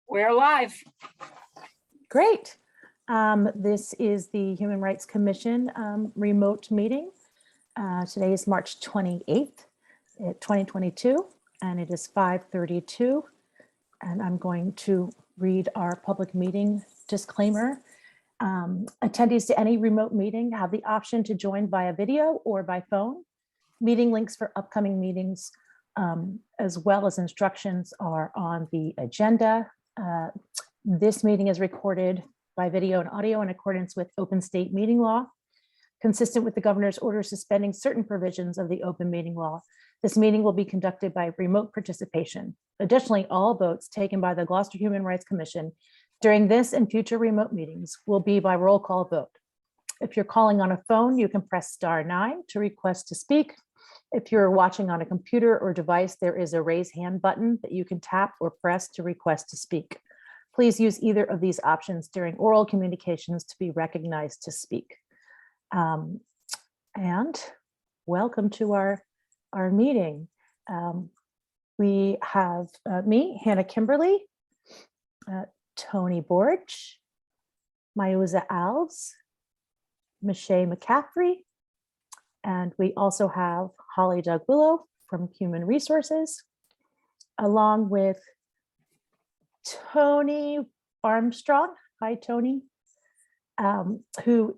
We're live. Great. This is the Human Rights Commission remote meeting. Today is March 28th, 2022, and it is 5:32. And I'm going to read our public meeting disclaimer. Attendees to any remote meeting have the option to join via video or by phone. Meeting links for upcoming meetings, as well as instructions, are on the agenda. This meeting is recorded by video and audio in accordance with open state meeting law, consistent with the governor's order suspending certain provisions of the open meeting law. This meeting will be conducted by remote participation. Additionally, all votes taken by the Gloucester Human Rights Commission during this and future remote meetings will be by roll call vote. If you're calling on a phone, you can press *9 to request to speak. If you're watching on a computer or device, there is a raise hand button that you can tap or press to request to speak. Please use either of these options during oral communications to be recognized to speak. And welcome to our meeting. We have me, Hannah Kimberly, Tony Borch, Mayuza Alves, Michelle McCaffrey, and we also have Holly Doug Willow from Human Resources, along with Tony Armstrong. Hi, Tony, who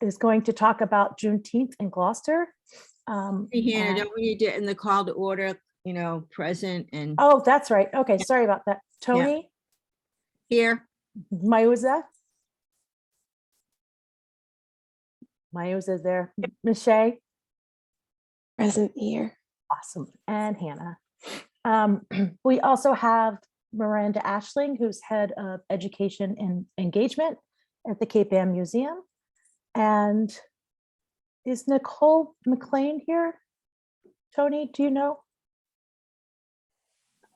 is going to talk about Juneteenth in Gloucester. Hey, Hannah, don't we need to, in the call to order, present and Oh, that's right. Okay, sorry about that. Tony, here? Mayuza. Mayuza is there. Michelle. Present here. Awesome. And Hannah. We also have Miranda Ashling, who's head of education and engagement at the Cape Ann Museum. And is Nicole McLean here? Tony, do you know?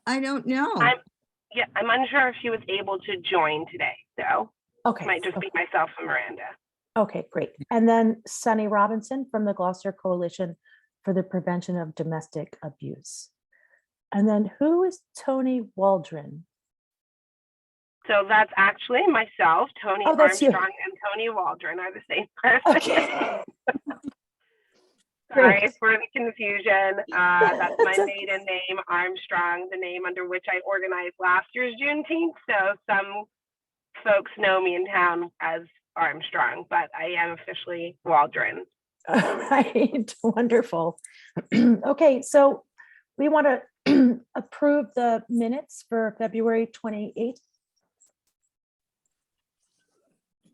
I don't know. I'm unsure if she was able to join today, so Okay. it might just be myself and Miranda. Okay, great. And then Sunny Robinson from the Gloucester Coalition for the Prevention of Domestic Abuse. And then who is Tony Waldron? So that's actually myself. Tony Oh, that's you. Armstrong and Tony Waldron are the same person. Okay. Sorry Great. for the confusion. That's my It's okay. maiden name, Armstrong, the name under which I organized last year's Juneteenth. So some folks know me in town as Armstrong, but I am officially Waldron. All right, wonderful. Okay, so we want to approve the minutes for February 28th.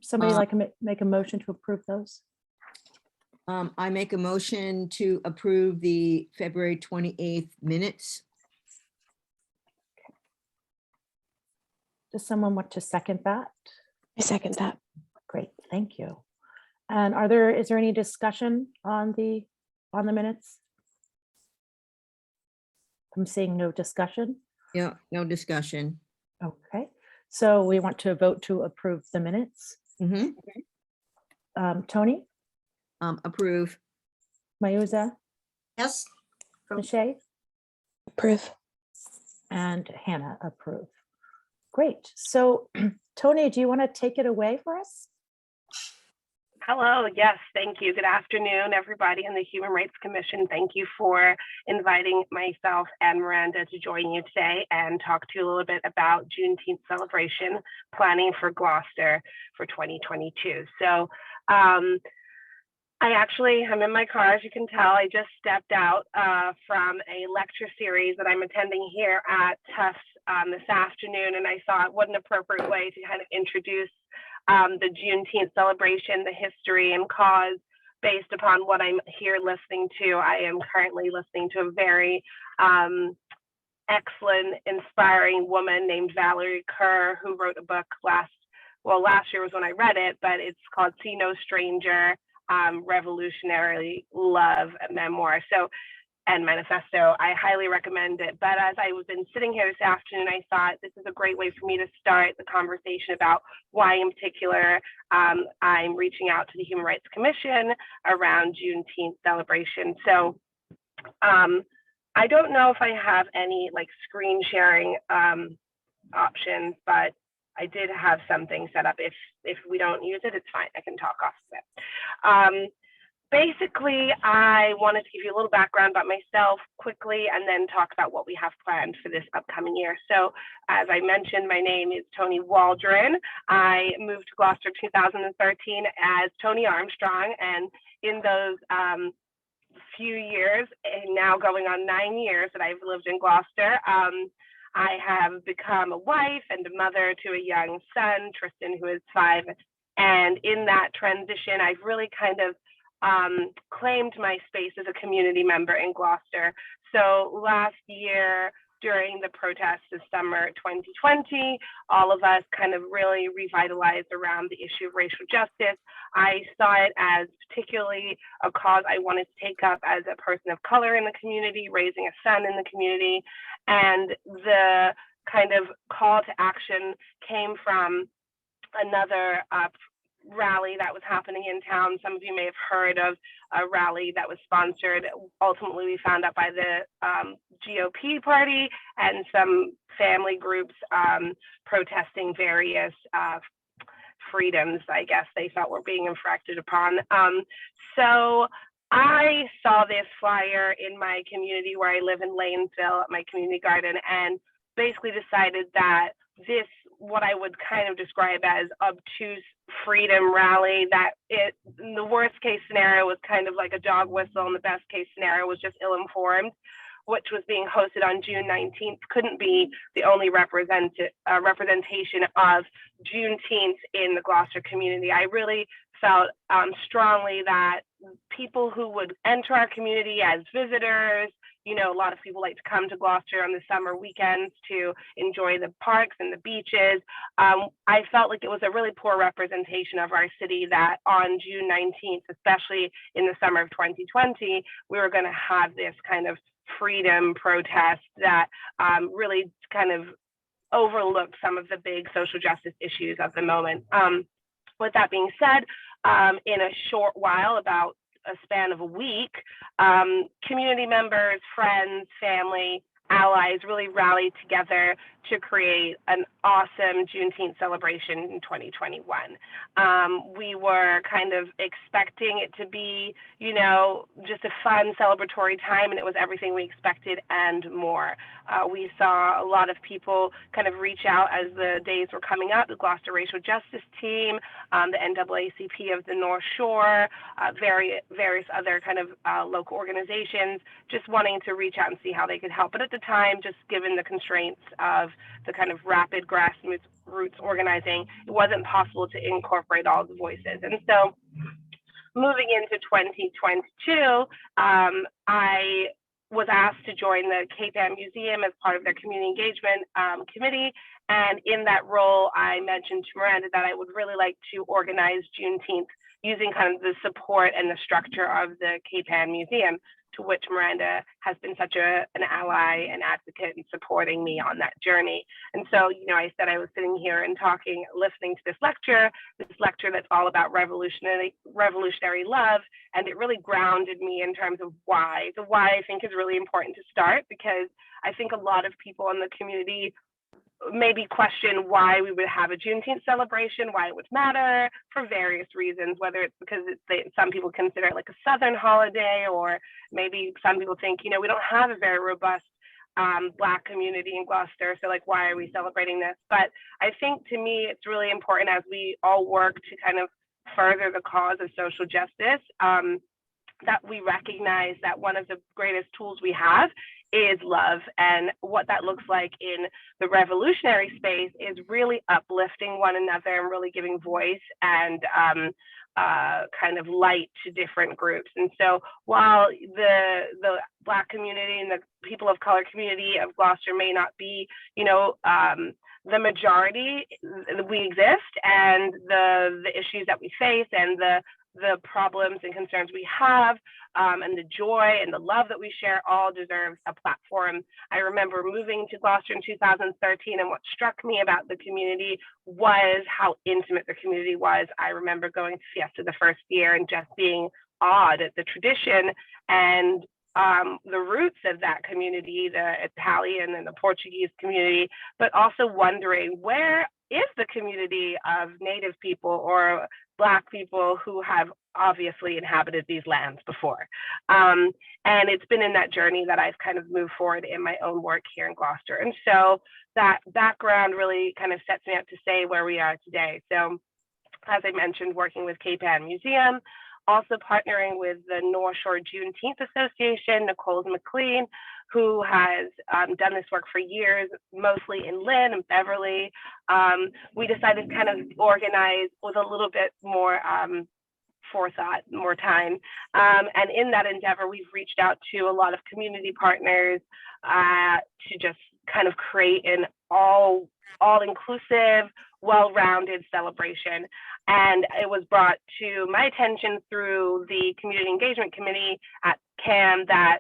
Somebody like to make a motion to approve those? I make a motion to approve the February 28th minutes. Does someone want to second that? I second that. Great, thank you. And is there any discussion on the minutes? I'm seeing no discussion. Yeah, no discussion. Okay, so we want to vote to approve the minutes. Mhm. Tony, Approve. Mayuza, Yes. Michelle, Approve. and Hannah approve. Great. So Tony, do you want to take it away for us? Hello, yes, thank you. Good afternoon, everybody in the Human Rights Commission. Thank you for inviting myself and Miranda to join you today and talk to you a little bit about Juneteenth celebration planning for Gloucester for 2022. So I'm in my car, as you can tell. I just stepped out from a lecture series that I'm attending here at Tufts this afternoon, and I thought what an appropriate way to kind of introduce the Juneteenth celebration, the history and cause based upon what I'm here listening to. I am currently listening to a very excellent, inspiring woman named Valerie Kerr, who wrote a book last year was when I read it, but it's called See No Stranger, Revolutionary Love Memoir. And manifesto. I highly recommend it. But as I've been sitting here this afternoon, I thought this is a great way for me to start the conversation about why in particular I'm reaching out to the Human Rights Commission around Juneteenth celebration. So I don't know if I have any like screen sharing options, but I did have something set up. If we don't use it, it's fine. I can talk off of it. Basically, I wanted to give you a little background about myself quickly and then talk about what we have planned for this upcoming year. So as I mentioned, my name is Toni Waldron. I moved to Gloucester 2013 as Toni Armstrong, and in those few years, and now going on 9 years that I've lived in Gloucester, I have become a wife and a mother to a young son, Tristan, who is 5. And in that transition, I've really kind of claimed my space as a community member in Gloucester. So last year, during the protests of summer 2020, all of us kind of really revitalized around the issue of racial justice. I saw it as particularly a cause I wanted to take up as a person of color in the community, raising a son in the community. And the kind of call to action came from another rally that was happening in town. Some of you may have heard of a rally that was sponsored. Ultimately, we found out by the GOP party and some family groups protesting various freedoms, I guess they felt were being infringed upon. So I saw this flyer in my community where I live in Lanesville at my community garden, and basically decided that this, what I would kind of describe as obtuse freedom rally, that it, in the worst case scenario was kind of like a dog whistle, and the best case scenario was just ill-informed, which was being hosted on June 19th, couldn't be the only representation of Juneteenth in the Gloucester community. I really felt strongly that people who would enter our community as visitors, you know, a lot of people like to come to Gloucester on the summer weekends to enjoy the parks and the beaches. I felt like it was a really poor representation of our city that on June 19th, especially in the summer of 2020, we were going to have this kind of freedom protest that really kind of overlooked some of the big social justice issues of the moment. With that being said, in a short while, about a span of a week, community members, friends, family, allies really rallied together to create an awesome Juneteenth celebration in 2021. We were kind of expecting it to be, you know, just a fun celebratory time, and it was everything we expected and more. We saw a lot of people kind of reach out as the days were coming up, the Gloucester Racial Justice Team, the NAACP of the North Shore, various other kind of local organizations, just wanting to reach out and see how they could help. But at the time, just given the constraints of the kind of rapid grassroots organizing, it wasn't possible to incorporate all the voices. And so moving into 2022, I was asked to join the Cape Ann Museum as part of their community engagement committee. And in that role, I mentioned to Miranda that I would really like to organize Juneteenth using kind of the support and the structure of the Cape Ann Museum, to which Miranda has been such an ally and advocate in supporting me on that journey. And so, you know, I said I was sitting here and listening to this lecture that's all about revolutionary love, and it really grounded me in terms of why. The why I think is really important to start, because I think a lot of people in the community maybe question why we would have a Juneteenth celebration, why it would matter, for various reasons, whether it's because some people consider it like a Southern holiday, or maybe some people think, you know, we don't have a very robust Black community in Gloucester, so like, why are we celebrating this? But I think to me, it's really important as we all work to kind of further the cause of social justice, that we recognize that one of the greatest tools we have is love. And what that looks like in the revolutionary space is really uplifting one another and really giving voice and kind of light to different groups. And so while the Black community and the people of color community of Gloucester may not be, you know, the majority, we exist, and the issues that we face and the problems and concerns we have, and the joy and the love that we share all deserves a platform. I remember moving to Gloucester in 2013, and what struck me about the community was how intimate the community was. I remember going to Fiesta the first year and just being awed at the tradition and the roots of that community, the Italian and the Portuguese community, but also wondering where is the community of Native people or Black people who have obviously inhabited these lands before. And it's been in that journey that I've kind of moved forward in my own work here in Gloucester. And so that background really kind of sets me up to say where we are today. So as I mentioned, working with Cape Ann Museum, also partnering with the North Shore Juneteenth Association, Nicole McLean, who has done this work for years, mostly in Lynn and Beverly. We decided to kind of organize with a little bit more forethought, more time. And in that endeavor, we've reached out to a lot of community partners to just kind of create an all-inclusive, well-rounded celebration. And it was brought to my attention through the Community Engagement Committee at CAM that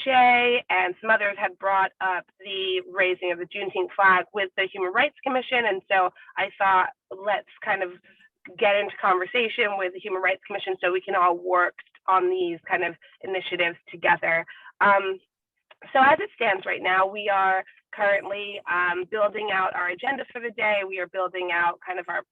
Shay and some others had brought up the raising of the Juneteenth flag with the Human Rights Commission. And so I thought, let's kind of get into conversation with the Human Rights Commission so we can all work on these kind of initiatives together. So as it stands right now, we are currently building out our agenda for the day. We are building out kind of our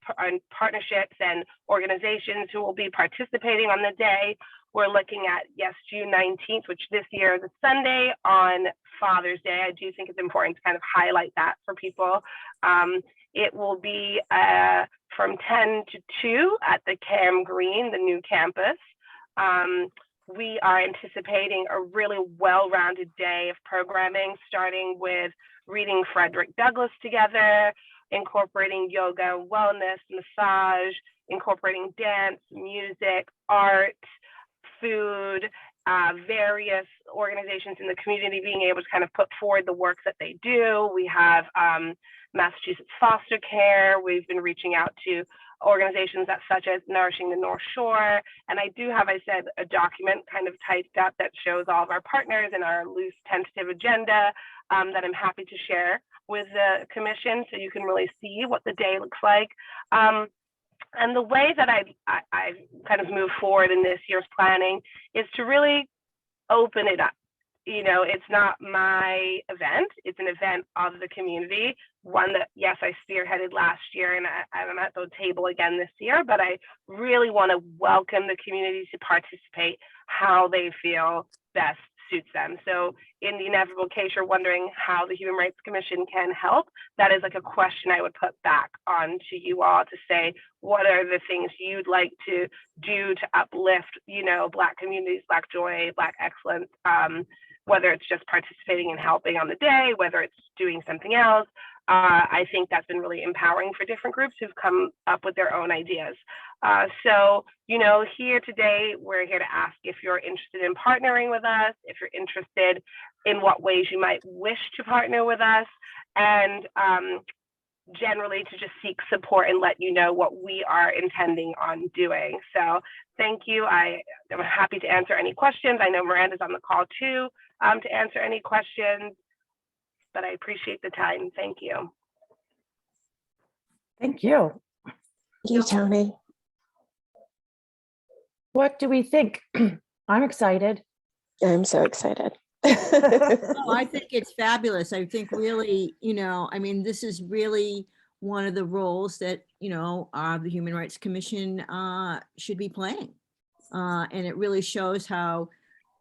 partnerships and organizations who will be participating on the day. We're looking at, yes, June 19th, which this year is a Sunday on Father's Day. I do think it's important to kind of highlight that for people. It will be from 10 to 2 at the Cam Green, the new campus. We are anticipating a really well-rounded day of programming, starting with reading Frederick Douglass together, incorporating yoga, wellness, massage, incorporating dance, music, art, food, various organizations in the community being able to kind of put forward the work that they do. We have Massachusetts Foster Care. We've been reaching out to organizations that such as Nourishing the North Shore. And I do have, I said, a document kind of typed up that shows all of our partners and our loose tentative agenda that I'm happy to share with the commission so you can really see what the day looks like. And the way that I kind of move forward in this year's planning is to really open it up. You know, it's not my event, it's an event of the community, one that, yes, I spearheaded last year and I'm at the table again this year, but I really want to welcome the community to participate how they feel best suits them. So in the inevitable case you're wondering how the Human Rights Commission can help, that is like a question I would put back on to you all to say, what are the things you'd like to do to uplift, you know, Black communities, Black joy, Black excellence, whether it's just participating and helping on the day, whether it's doing something else. I think that's been really empowering for different groups who've come up with their own ideas. So, you know, here today, we're here to ask if you're interested in partnering with us, if you're interested in what ways you might wish to partner with us, and generally to just seek support and let you know what we are intending on doing. So thank you. I'm happy to answer any questions. I know Miranda's on the call too to answer any questions, but I appreciate the time. Thank you. Thank you. Thank you, Tony. What do we think? I'm excited. I'm so excited. Oh, I think it's fabulous. I think really, you know, I mean, this is really one of the roles that, you know, the Human Rights Commission should be playing. And it really shows how,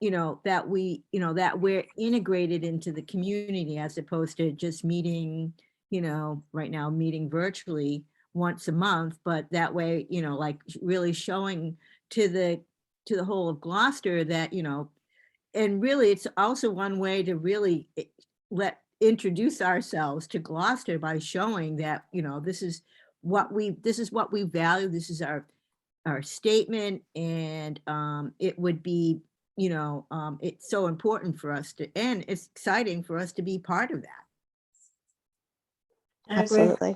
you know, that we, you know, that we're integrated into the community as opposed to just meeting, you know, right now meeting virtually once a month, but that way, you know, like really showing to the whole of Gloucester that, you know, and really it's also one way to really introduce ourselves to Gloucester by showing that, you know, this is what we value. This is our statement, and it would be, you know, it's so important for us to, and it's exciting for us to be part of that. Absolutely.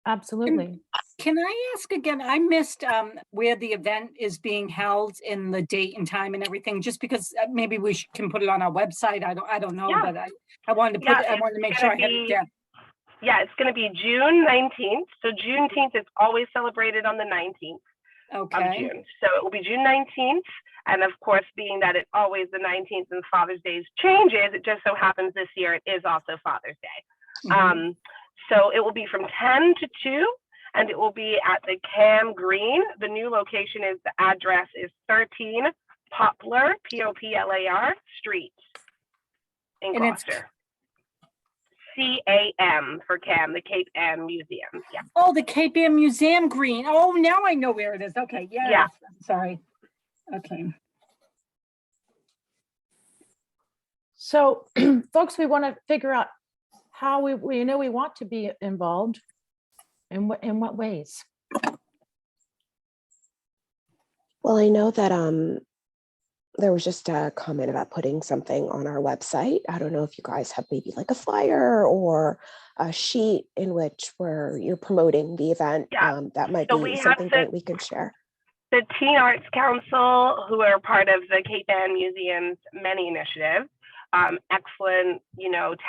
Absolutely. Can I ask again? I missed where the event is being held in the date and time and everything, just because maybe we can put it on our website. I don't know, Yeah. but I wanted to I wanted to make sure I had it down. Yeah, it's going to be June 19th. So Juneteenth is always celebrated on the 19th. Okay. June. So it will be June 19th. And of course, being that it's always the 19th and Father's Day changes, it just so happens this year it is also Father's Day. Mhm. So it will be from 10 to 2, and it will be at the Cam Green. The new location is, the address is 13 Poplar, Poplar Street in And it's- Gloucester. CAM for Cam, the Cape Ann Museum. Yeah. Oh, the Cape Ann Museum Green. Oh, now I know where it is. Okay, yes. Yeah. Sorry. Okay. So folks, we want to figure out how we know we want to be involved, in what ways. Well, I know that there was just a comment about putting something on our website. I don't know if you guys have maybe like a flyer or a sheet in which where you're promoting the event. Yeah. That might So be we have something great we can share. The Teen Arts Council, who are part of the Cape Ann Museum's many initiatives, excellent,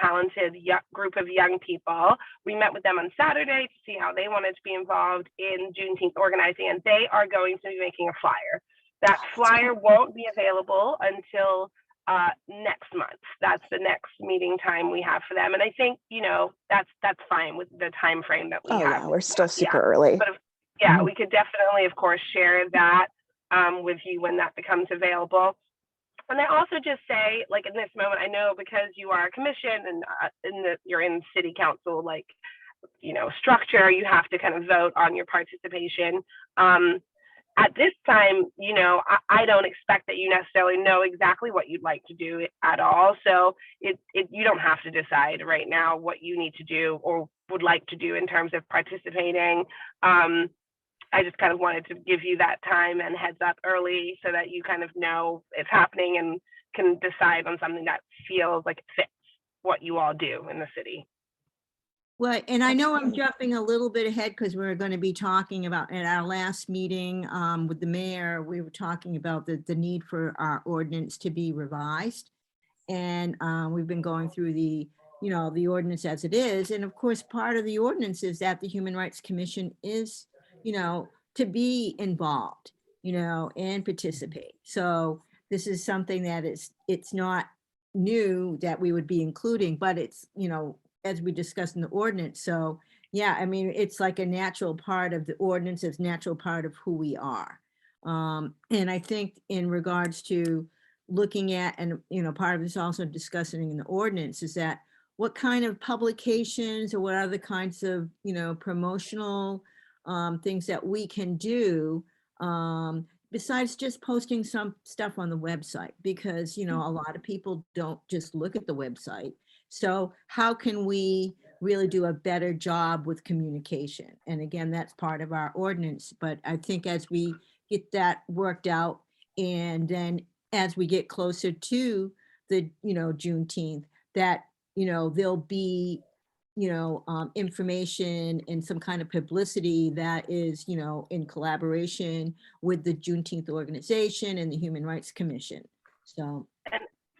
talented group of young people. We met with them on Saturday to see how they wanted to be involved in Juneteenth organizing, and they are going to be making a flyer. That flyer won't be available until next month. That's the next meeting time we have for them, and I think that's fine with the time frame that we Oh have. yeah, we're still super early. But we could definitely, of course, share that with you when that becomes available. And I also just say, like in this moment, I know because you are a commission and you're in city council, structure, you have to kind of vote on your participation. At this time, I don't expect that you necessarily know exactly what you'd like to do at all. So you don't have to decide right now what you need to do or would like to do in terms of participating. I just kind of wanted to give you that time and heads up early so that you kind of know it's happening and can decide on something that feels like it fits what you all do in the city. Well, and I know I'm jumping a little bit ahead because we're going to be talking about at our last meeting with the mayor, we were talking about the need for our ordinance to be revised. And we've been going through the ordinance as it is. And of course, part of the ordinance is that the Human Rights Commission is, to be involved, and participate. So this is something that it's not new that we would be including, but it's, as we discussed in the ordinance. So yeah, I mean, it's like a natural part of the ordinance, it's a natural part of who we are. And I think in regards to looking at, and part of this also discussing in the ordinance is that what kind of publications or what other kinds of, promotional things that we can do besides just posting some stuff on the website, because, a lot of people don't just look at the website. So how can we really do a better job with communication? And again, that's part of our ordinance. But I think as we get that worked out, and then as we get closer to the, Juneteenth, that, there'll be, information and some kind of publicity that is, in collaboration with the Juneteenth organization and the Human Rights Commission. So.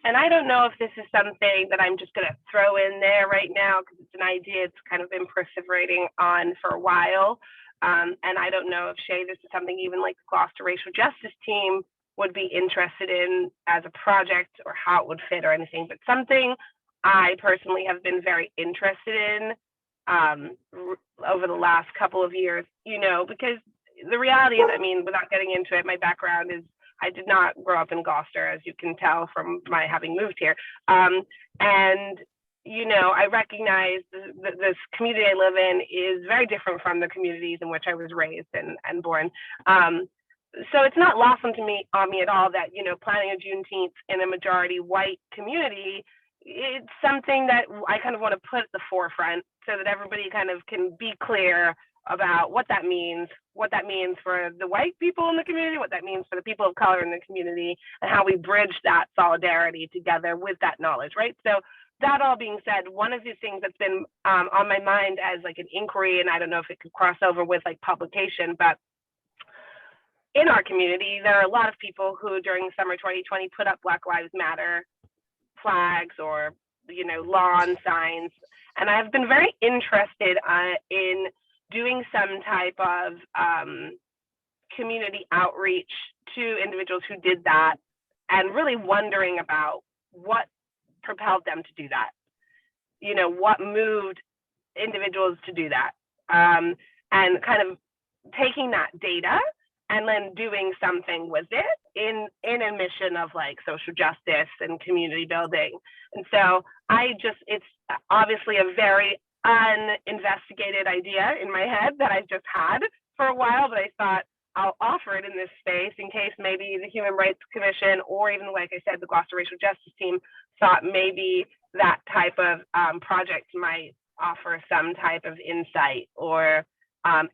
And I don't know if this is something that I'm just going to throw in there right now because it's an idea it's kind of been perseverating on for a while. And I don't know if, Shay, this is something even like the Gloucester Racial Justice Team would be interested in as a project or how it would fit or anything, but something I personally have been very interested in over the last couple of years, because the reality is, I mean, without getting into it, my background is I did not grow up in Gloucester, as you can tell from my having moved here. And, I recognize this community I live in is very different from the communities in which I was raised and born. So it's not lost on me at all that, planning a Juneteenth in a majority white community, it's something that I kind of want to put at the forefront so that everybody kind of can be clear about what that means for the white people in the community, what that means for the people of color in the community, and how we bridge that solidarity together with that knowledge, right? So that all being said, one of the things that's been on my mind as like an inquiry, and I don't know if it could cross over with like publication, but in our community, there are a lot of people who during summer 2020 put up Black Lives Matter flags or, lawn signs. And I've been very interested in doing some type of community outreach to individuals who did that, and really wondering about what propelled them to do that. What moved individuals to do that, and kind of taking that data and then doing something with it in a mission of like social justice and community building. And so it's obviously a very uninvestigated idea in my head that I've just had for a while, but I thought I'll offer it in this space in case maybe the Human Rights Commission, or even, like I said, the Gloucester Racial Justice Team thought maybe that type of project might offer some type of insight or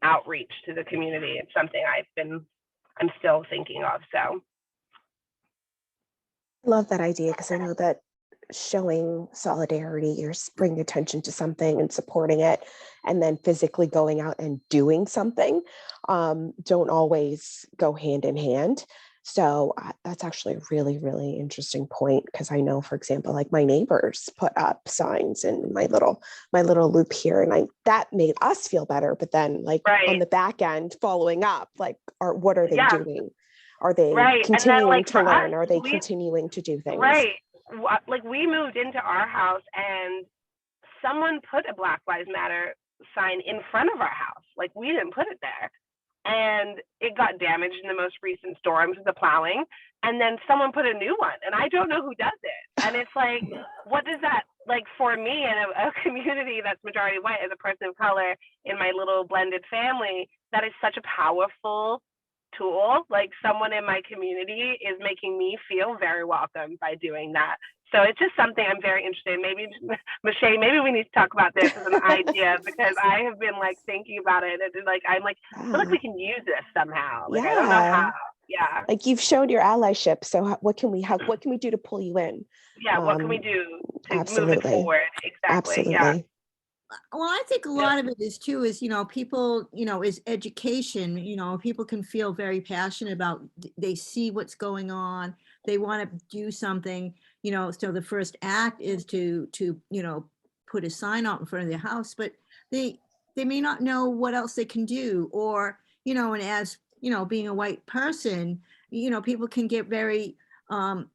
outreach to the community. It's something I'm still thinking of. So Love that idea, because I know that showing solidarity or bringing attention to something and supporting it, and then physically going out and doing something don't always go hand in hand. So that's actually a really, really interesting point, because I know, for example, like my neighbors put up signs in my little loop here, and that made us feel better. But then, like on the back end, following up, like, what are they doing? Are they continuing to learn? Are they continuing to do things? Right. Like, we moved into our house and someone put a Black Lives Matter sign in front of our house. Like, we didn't put it there. And it got damaged in the most recent storms of the plowing. And then someone put a new one, and I don't know who does it. And it's like, what does that, like, for me in a community that's majority white, as a person of color in my little blended family, that is such a powerful tool. Like, someone in my community is making me feel very welcome by doing that. So it's just something I'm very interested in. Maybe, Michelle, maybe we need to talk about this as an idea, because I have been like thinking about it, and like I'm like, I feel like we can use this somehow. Like, I don't know how. Yeah. Like, you've showed your allyship. So what can we do to pull you in? Yeah. What can we do to absolutely. move it forward? Exactly. Absolutely. Yeah. Well, I think a lot of it is too, is, people, is education. People can feel very passionate about, they see what's going on, they want to do something, so the first act is to put a sign out in front of their house, but they may not know what else they can do, or, and as, being a white person, people can get very, well,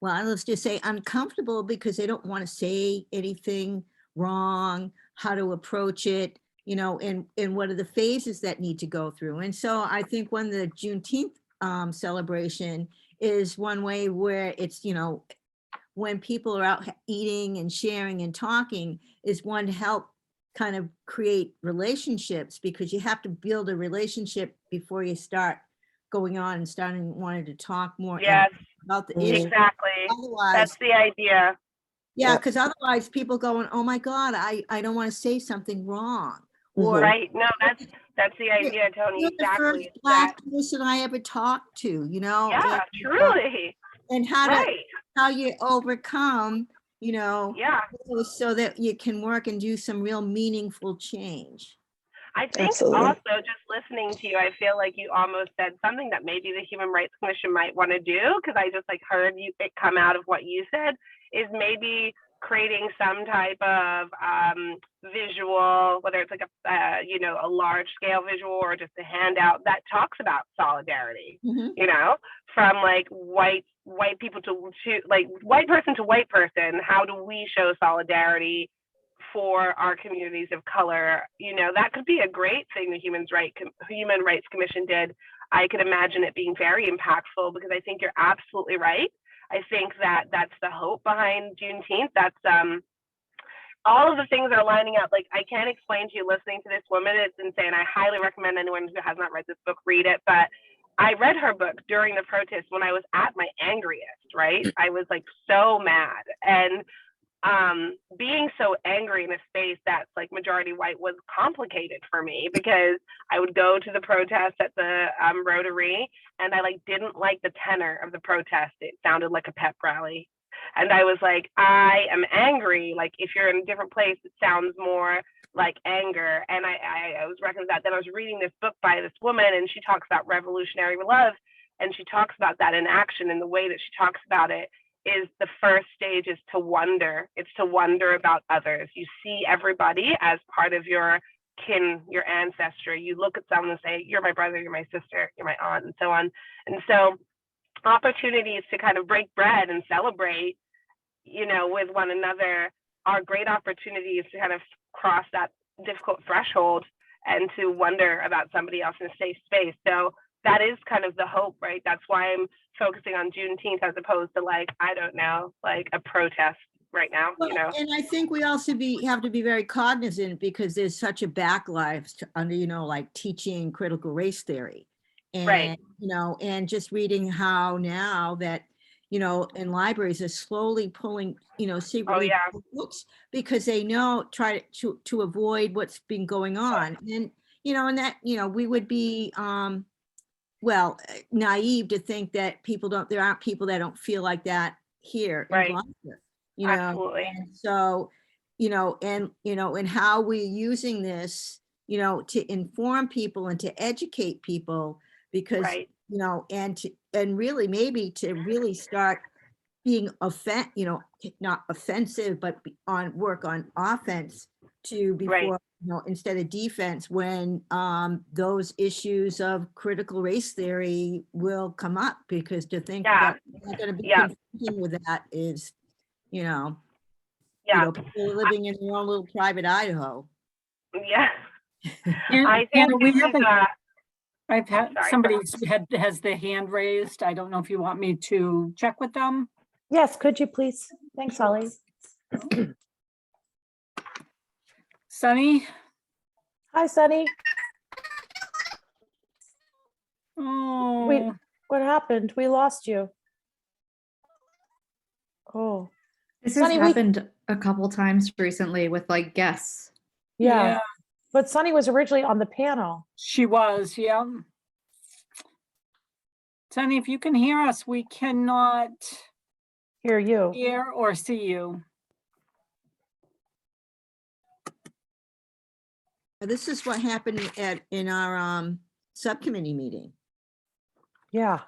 let's just say uncomfortable, because they don't want to say anything wrong, how to approach it, and what are the phases that need to go through. And so I think when the Juneteenth celebration is one way where it's, when people are out eating and sharing and talking, is one to help kind of create relationships, because you have to build a relationship before you start going on and wanting to talk more about the issue. Exactly. Otherwise, that's the idea. Yeah, because otherwise people going, oh my God, I don't want to say something wrong. Or, right. No, that's the idea, Tony. You're exactly. the first Black person I ever talked to, Yeah, truly. And how you overcome, so that you can work and do some real meaningful change. I think Absolutely. Also, just listening to you, I feel like you almost said something that maybe the Human Rights Commission might want to do, because I just heard it come out of what you said, is maybe creating some type of visual, whether it's like a large scale visual or just a handout that talks about solidarity, from like white people to like white person to white person. How do we show solidarity for our communities of color? That could be a great thing the Human Rights Commission did. I could imagine it being very impactful, because I think you're absolutely right. I think that's the hope behind Juneteenth. That's all of the things are lining up. Like, I can't explain to you, listening to this woman, it's insane. I highly recommend anyone who has not read this book read it. But I read her book during the protest when I was at my angriest, right? I was like so mad. And being so angry in a space that's like majority white was complicated for me, because I would go to the protest at the Rotary, and I didn't like the tenor of the protest. It sounded like a pep rally, and I was like, I am angry. Like, if you're in a different place, it sounds more like anger. And I was recognizing that. Then I was reading this book by this woman, and she talks about revolutionary love, and she talks about that in action. And the way that she talks about it is, the first stage is to wonder. It's to wonder about others. You see everybody as part of your kin, your ancestry. You look at someone and say, you're my brother, you're my sister, you're my aunt, and so on. And so opportunities to kind of break bread and celebrate, with one another are great opportunities to kind of cross that difficult threshold and to wonder about somebody else in a safe space. So that is kind of the hope, right? That's why I'm focusing on Juneteenth as opposed to I don't know, a protest right now, Well, and I think we also have to be very cognizant because there's such a backlash under, like teaching critical race theory. And, Right. And just reading how now that, in libraries are slowly pulling, secretly books because they try to avoid what's been going on. And, and that, we would be, naive to think that there aren't people that don't feel like that here in Gloucester. Absolutely. And so, and how we're using this, to inform people and to educate people because, and really maybe to really start being not offensive, but work on offense before, instead of defense when those issues of critical race theory will come up, because to think that we're not going to be confronting with that is, people living in their own little private Idaho. Yeah. I think we have I've had somebody has their hand raised. I don't know if you want me to check with them. Yes, could you please? Thanks, Holly. Sunny? Hi, Sunny. Oh. What happened? We lost you. Oh. This has happened a couple times recently with guests. Yeah. But Sunny was originally on the panel. She was, yeah. Sunny, if you can hear us, we cannot hear you. Hear or see you. This is what happened in our subcommittee meeting. Yeah.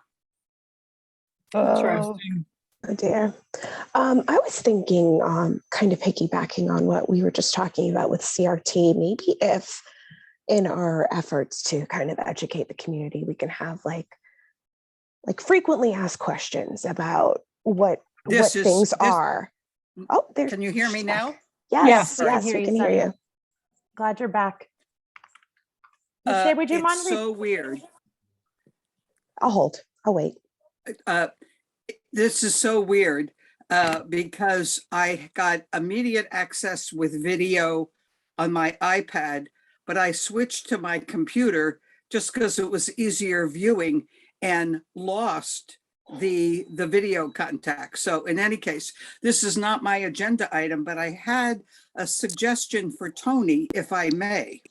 Interesting. Oh dear. I was thinking, kind of piggybacking on what we were just talking about with CRT, maybe if in our efforts to kind of educate the community, we can have like frequently asked questions about what things are. Oh, there. Can you hear me now? Yes, we can hear you. Glad you're back. Michelle, would you mind? It's so weird. I'll hold. I'll wait. This is so weird because I got immediate access with video on my iPad, but I switched to my computer just because it was easier viewing and lost the video contact. So in any case, this is not my agenda item, but I had a suggestion for Tony, if I may.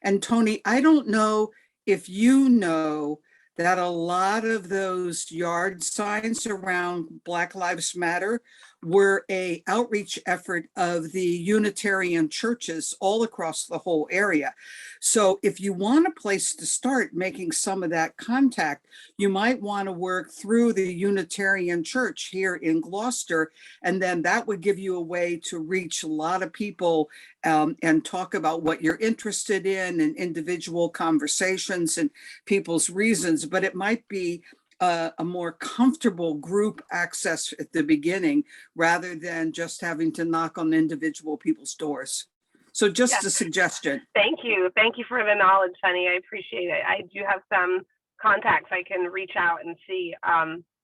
And Tony, I don't know if you know that a lot of those yard signs around Black Lives Matter were an outreach effort of the Unitarian churches all across the whole area. So if you want a place to start making some of that contact, you might want to work through the Unitarian church here in Gloucester, and then that would give you a way to reach a lot of people and talk about what you're interested in and individual conversations and people's reasons. But it might be a more comfortable group access at the beginning rather than just having to knock on individual people's doors. So just a suggestion. Thank you. Thank you for the knowledge, Sunny. I appreciate it. I do have some contacts I can reach out and see.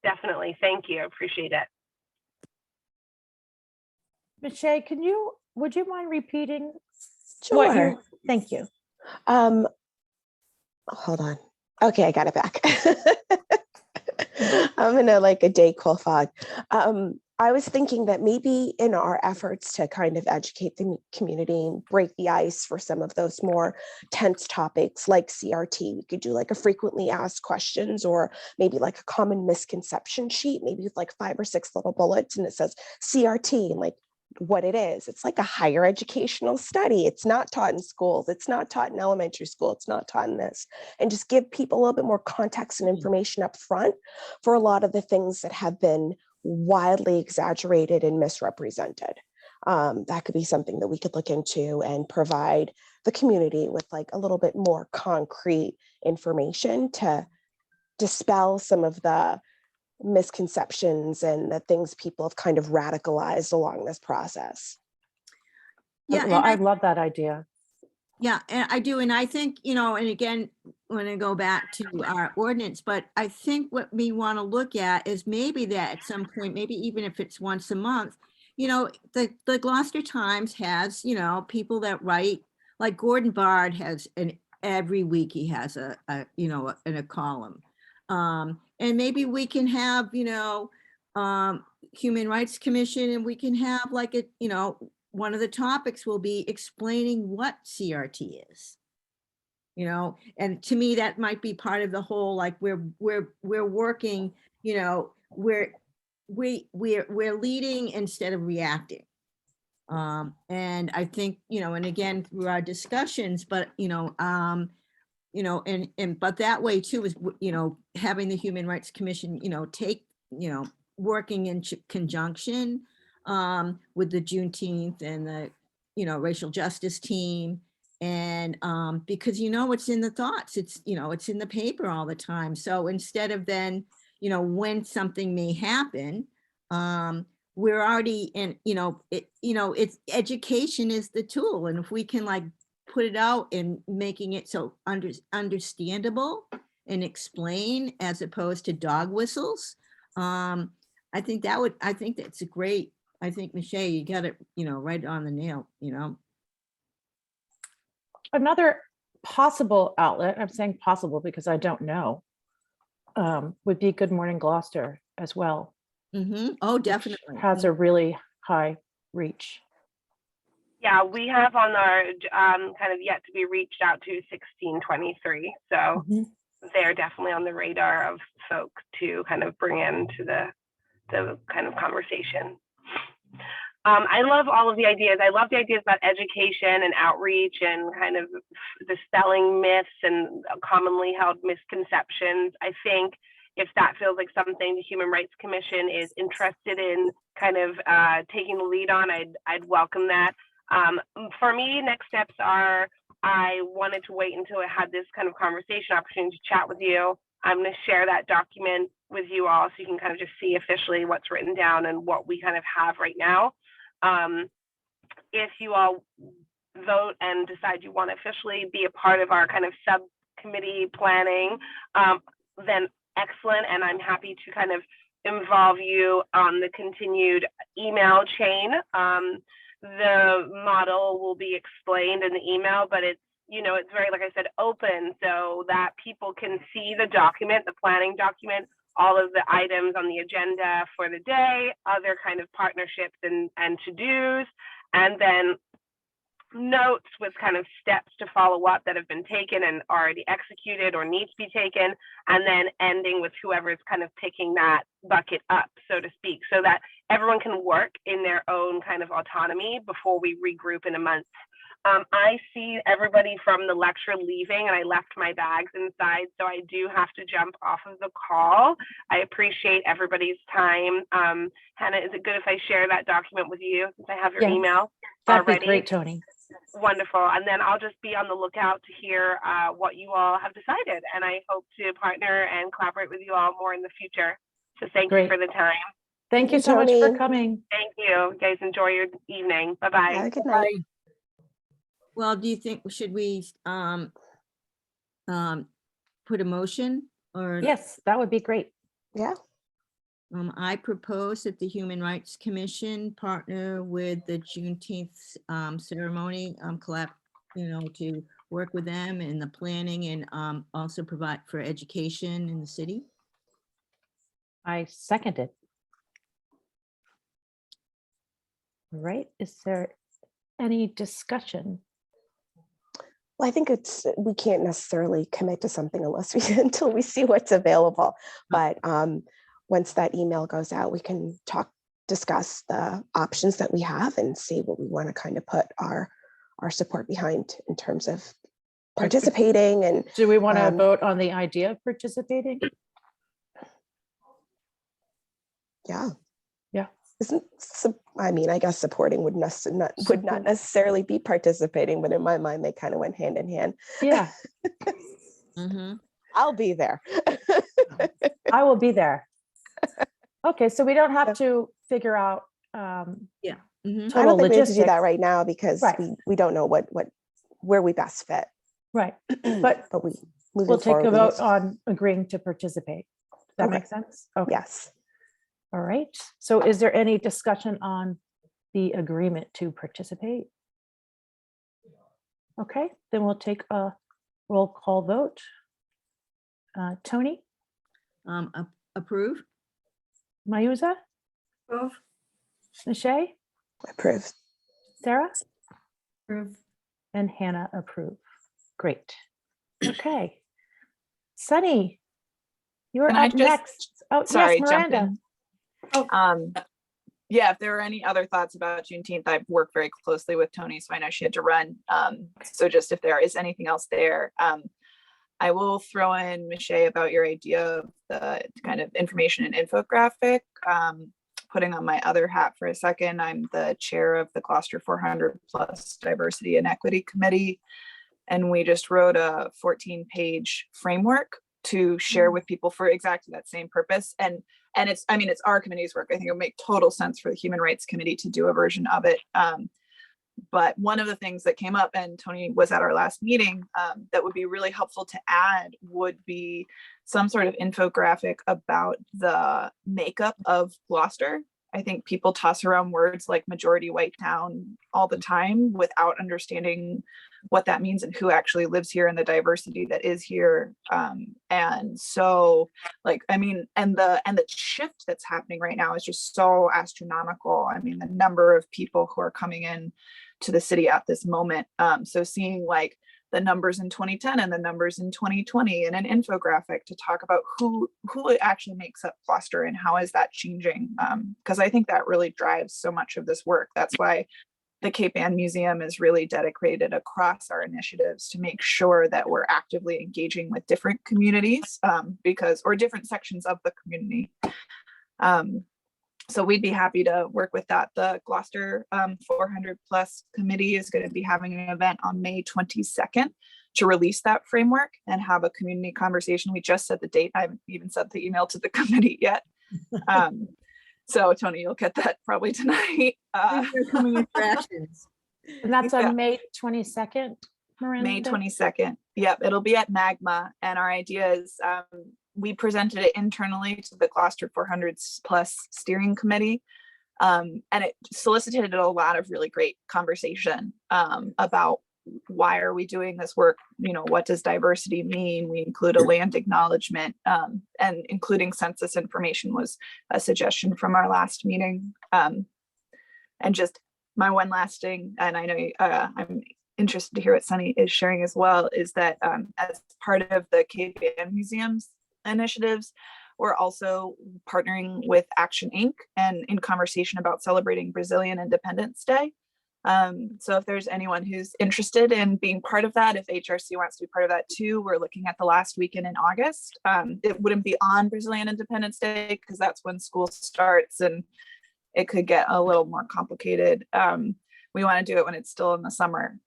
Definitely. Thank you. I appreciate it. Michelle, would you mind repeating? Sure. Thank you. Hold on. Okay, I got it back. I'm in a day cool fog. I was thinking that maybe in our efforts to kind of educate the community and break the ice for some of those more tense topics like CRT, we could do a frequently asked questions, or maybe a common misconception sheet, maybe with 5 or 6 little bullets, and it says CRT and what it is. It's a higher educational study. It's not taught in schools. It's not taught in elementary school. It's not taught in this. And just give people a little bit more context and information up front for a lot of the things that have been widely exaggerated and misrepresented. that could be something that we could look into and provide the community with like a little bit more concrete information to dispel some of the misconceptions and the things people have kind of radicalized along this process. Yeah, Well, and I love that idea. Yeah, and I do. And I think, and again, when I go back to our ordinance, but I think what we want to look at is maybe that at some point, maybe even if it's once a month, the Gloucester Times has, people that write, like Gordon Bard has every week he has a column. And maybe we can have, Human Rights Commission, and we can have like one of the topics will be explaining what CRT is. And to me, that might be part of the whole, like we're working, we're leading instead of reacting. And I think, and again, through our discussions, but, but that way too is, having the Human Rights Commission, take, working in conjunction with the Juneteenth and the, racial justice team. And because, it's in the thoughts, it's in the paper all the time. So instead of then, when something may happen, we're already in, it's education is the tool. And if we can like put it out and making it so understandable and explain as opposed to dog whistles, I think that's a great, I think, Michelle, you got it, right on the nail, Another possible outlet, I'm saying possible because I don't know, would be Good Morning Gloucester as well. Oh, which definitely. has a really high reach. Yeah, we have on our kind of yet to be reached out to 1623. So they're definitely on the radar of folks to kind of bring into the kind of conversation. I love all of the ideas. I love the ideas about education and outreach and kind of dispelling myths and commonly held misconceptions. I think if that feels like something the Human Rights Commission is interested in kind of taking the lead on, I'd welcome that. For me, next steps are, I wanted to wait until I had this kind of conversation opportunity to chat with you. I'm going to share that document with you all so you can kind of just see officially what's written down and what we kind of have right now. If you all vote and decide you want to officially be a part of our kind of subcommittee planning, then excellent. And I'm happy to kind of involve you on the continued email chain. The model will be explained in the email, but it's, it's very, like I said, open so that people can see the document, the planning document, all of the items on the agenda for the day, other kind of partnerships and to-dos, and then notes with kind of steps to follow up that have been taken and already executed or need to be taken, and then ending with whoever's kind of picking that bucket up, so to speak, so that everyone can work in their own kind of autonomy before we regroup in a month. I see everybody from the lecture leaving, and I left my bags inside, so I do have to jump off of the call. I appreciate everybody's time. Hannah, is it good if I share that document with you since I have your email That'd already? be great, Tony. Wonderful. And then I'll just be on the lookout to hear what you all have decided. And I hope to partner and collaborate with you all more in the future. So thank you for the time. Thank you so much for coming. Thank you. You guys enjoy your evening. Bye-bye. Have a good night. Well, do you think, should we put a motion or? Yes, that would be great. Yeah. I propose that the Human Rights Commission partner with the Juneteenth ceremony, to work with them in the planning and also provide for education in the city. I second it. All right. Is there any discussion? Well, I think we can't necessarily commit to something until we see what's available. But once that email goes out, we can discuss the options that we have and see what we want to kind of put our support behind in terms of participating. And do we want to vote on the idea of participating? Yeah. I mean, I guess supporting would not necessarily be participating, but in my mind, they kind of went hand in hand. Yeah, Mhm. I'll be there. I will be there. Okay, so we don't have to figure out Mhm. I total don't think we have to do that logistics. right now because Right. we don't know where we best fit. Right, but But we'll moving take a forward, vote on agreeing to participate. Does that Okay. make sense? Okay. yes. All right. So is there any discussion on the agreement to participate? Okay, then we'll take a roll call vote. Tony, Approve? Mayuza, Approve. Nashay, Approved. Sarah, Approve. and Hannah approve. Great. Okay. Sunny, you're Can I up just- next. Oh, Sorry, yes, jump Miranda. in. Yeah, if there are any other thoughts about Juneteenth, I've worked very closely with Tony, so I know she had to run. So just if there is anything else there, I will throw in Michelle about your idea of the kind of information and infographic. Putting on my other hat for a second, I'm the chair of the Gloucester 400 Plus Diversity and Equity Committee. And we just wrote a 14-page framework to share with people for exactly that same purpose. And it's our committee's work. I think it would make total sense for the Human Rights Committee to do a version of it. But one of the things that came up, and Tony was at our last meeting, that would be really helpful to add would be some sort of infographic about the makeup of Gloucester. I think people toss around words like majority white town all the time without understanding what that means and who actually lives here and the diversity that is here. And so and the shift that's happening right now is just so astronomical. I mean, the number of people who are coming in to the city at this moment. So seeing like the numbers in 2010 and the numbers in 2020 and an infographic to talk about who actually makes up Gloucester and how is that changing? Because I think that really drives so much of this work. That's why the Cape Ann Museum is really dedicated across our initiatives to make sure that we're actively engaging with different communities or different sections of the community. So we'd be happy to work with that. The Gloucester 400 Plus committee is going to be having an event on May 22nd to release that framework and have a community conversation. We just set the date. I haven't even sent the email to the committee yet. So Tony, you'll get that probably tonight. Coming attractions. And that's Yeah. on May 22nd, Miranda? May 22nd. Yep, it'll be at Magma. And our idea is we presented it internally to the Gloucester 400 Plus steering committee. And it solicited a lot of really great conversation about why are we doing this work? You know, what does diversity mean? We include a land acknowledgement, and including census information was a suggestion from our last meeting. And just my one last thing, and I know I'm interested to hear what Sunny is sharing as well, is that as part of the Cape Ann Museum's initiatives, we're also partnering with Action Inc. and in conversation about celebrating Brazilian Independence Day. So if there's anyone who's interested in being part of that, if HRC wants to be part of that too, we're looking at the last weekend in August. It wouldn't be on Brazilian Independence Day because that's when school starts and it could get a little more complicated. We want to do it when it's still in the summer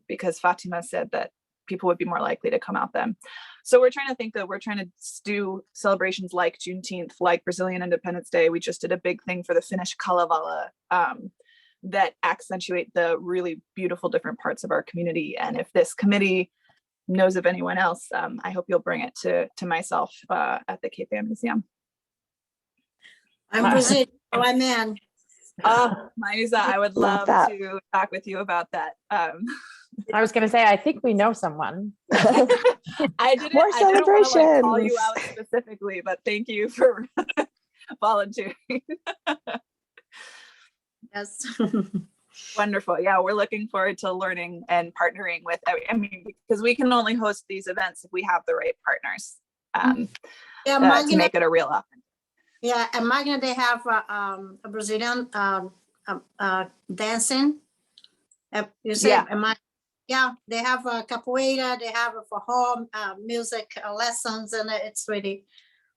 because Fatima said that people would be more likely to come out then. So we're trying to do celebrations like Juneteenth, like Brazilian Independence Day. We just did a big thing for the Finnish Kalevala that accentuate the really beautiful different parts of our community. And if this committee knows of anyone else, I hope you'll bring it to myself at the Cape Ann Museum. I'm Brazilian, so I'm in. Oh, Maisa, I would Love love that. to talk with you about that. I was going to say, I think we know someone. I didn't More want to call you celebrations. out specifically, but thank you for volunteering. Yes. Wonderful. Yeah, we're looking forward to learning and partnering with, I mean, because we can only host these events if we have the right partners Yeah, to Magna, make it a real option. yeah, and Magna, they have a Brazilian dancing. You say, Yeah. Yeah, they have a capoeira, they have a forró music lessons, and it's really,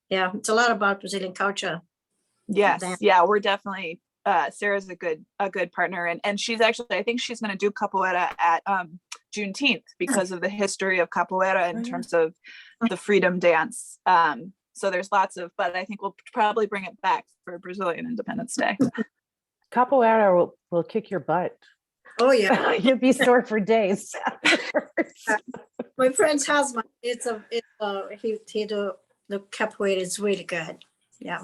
yeah, it's a lot about Brazilian culture. Yes. Dance. Yeah, we're definitely Sarah's a good partner, and she's actually, I think she's going to do capoeira at Juneteenth because of the history of capoeira in Oh, yeah. terms of the freedom dance. So there's lots of, but I think we'll probably bring it back for Brazilian Independence Day. Capoeira will kick your butt. Oh, yeah. You'll be sore for days. My friend's husband, he do the capoeira is really good. Yeah.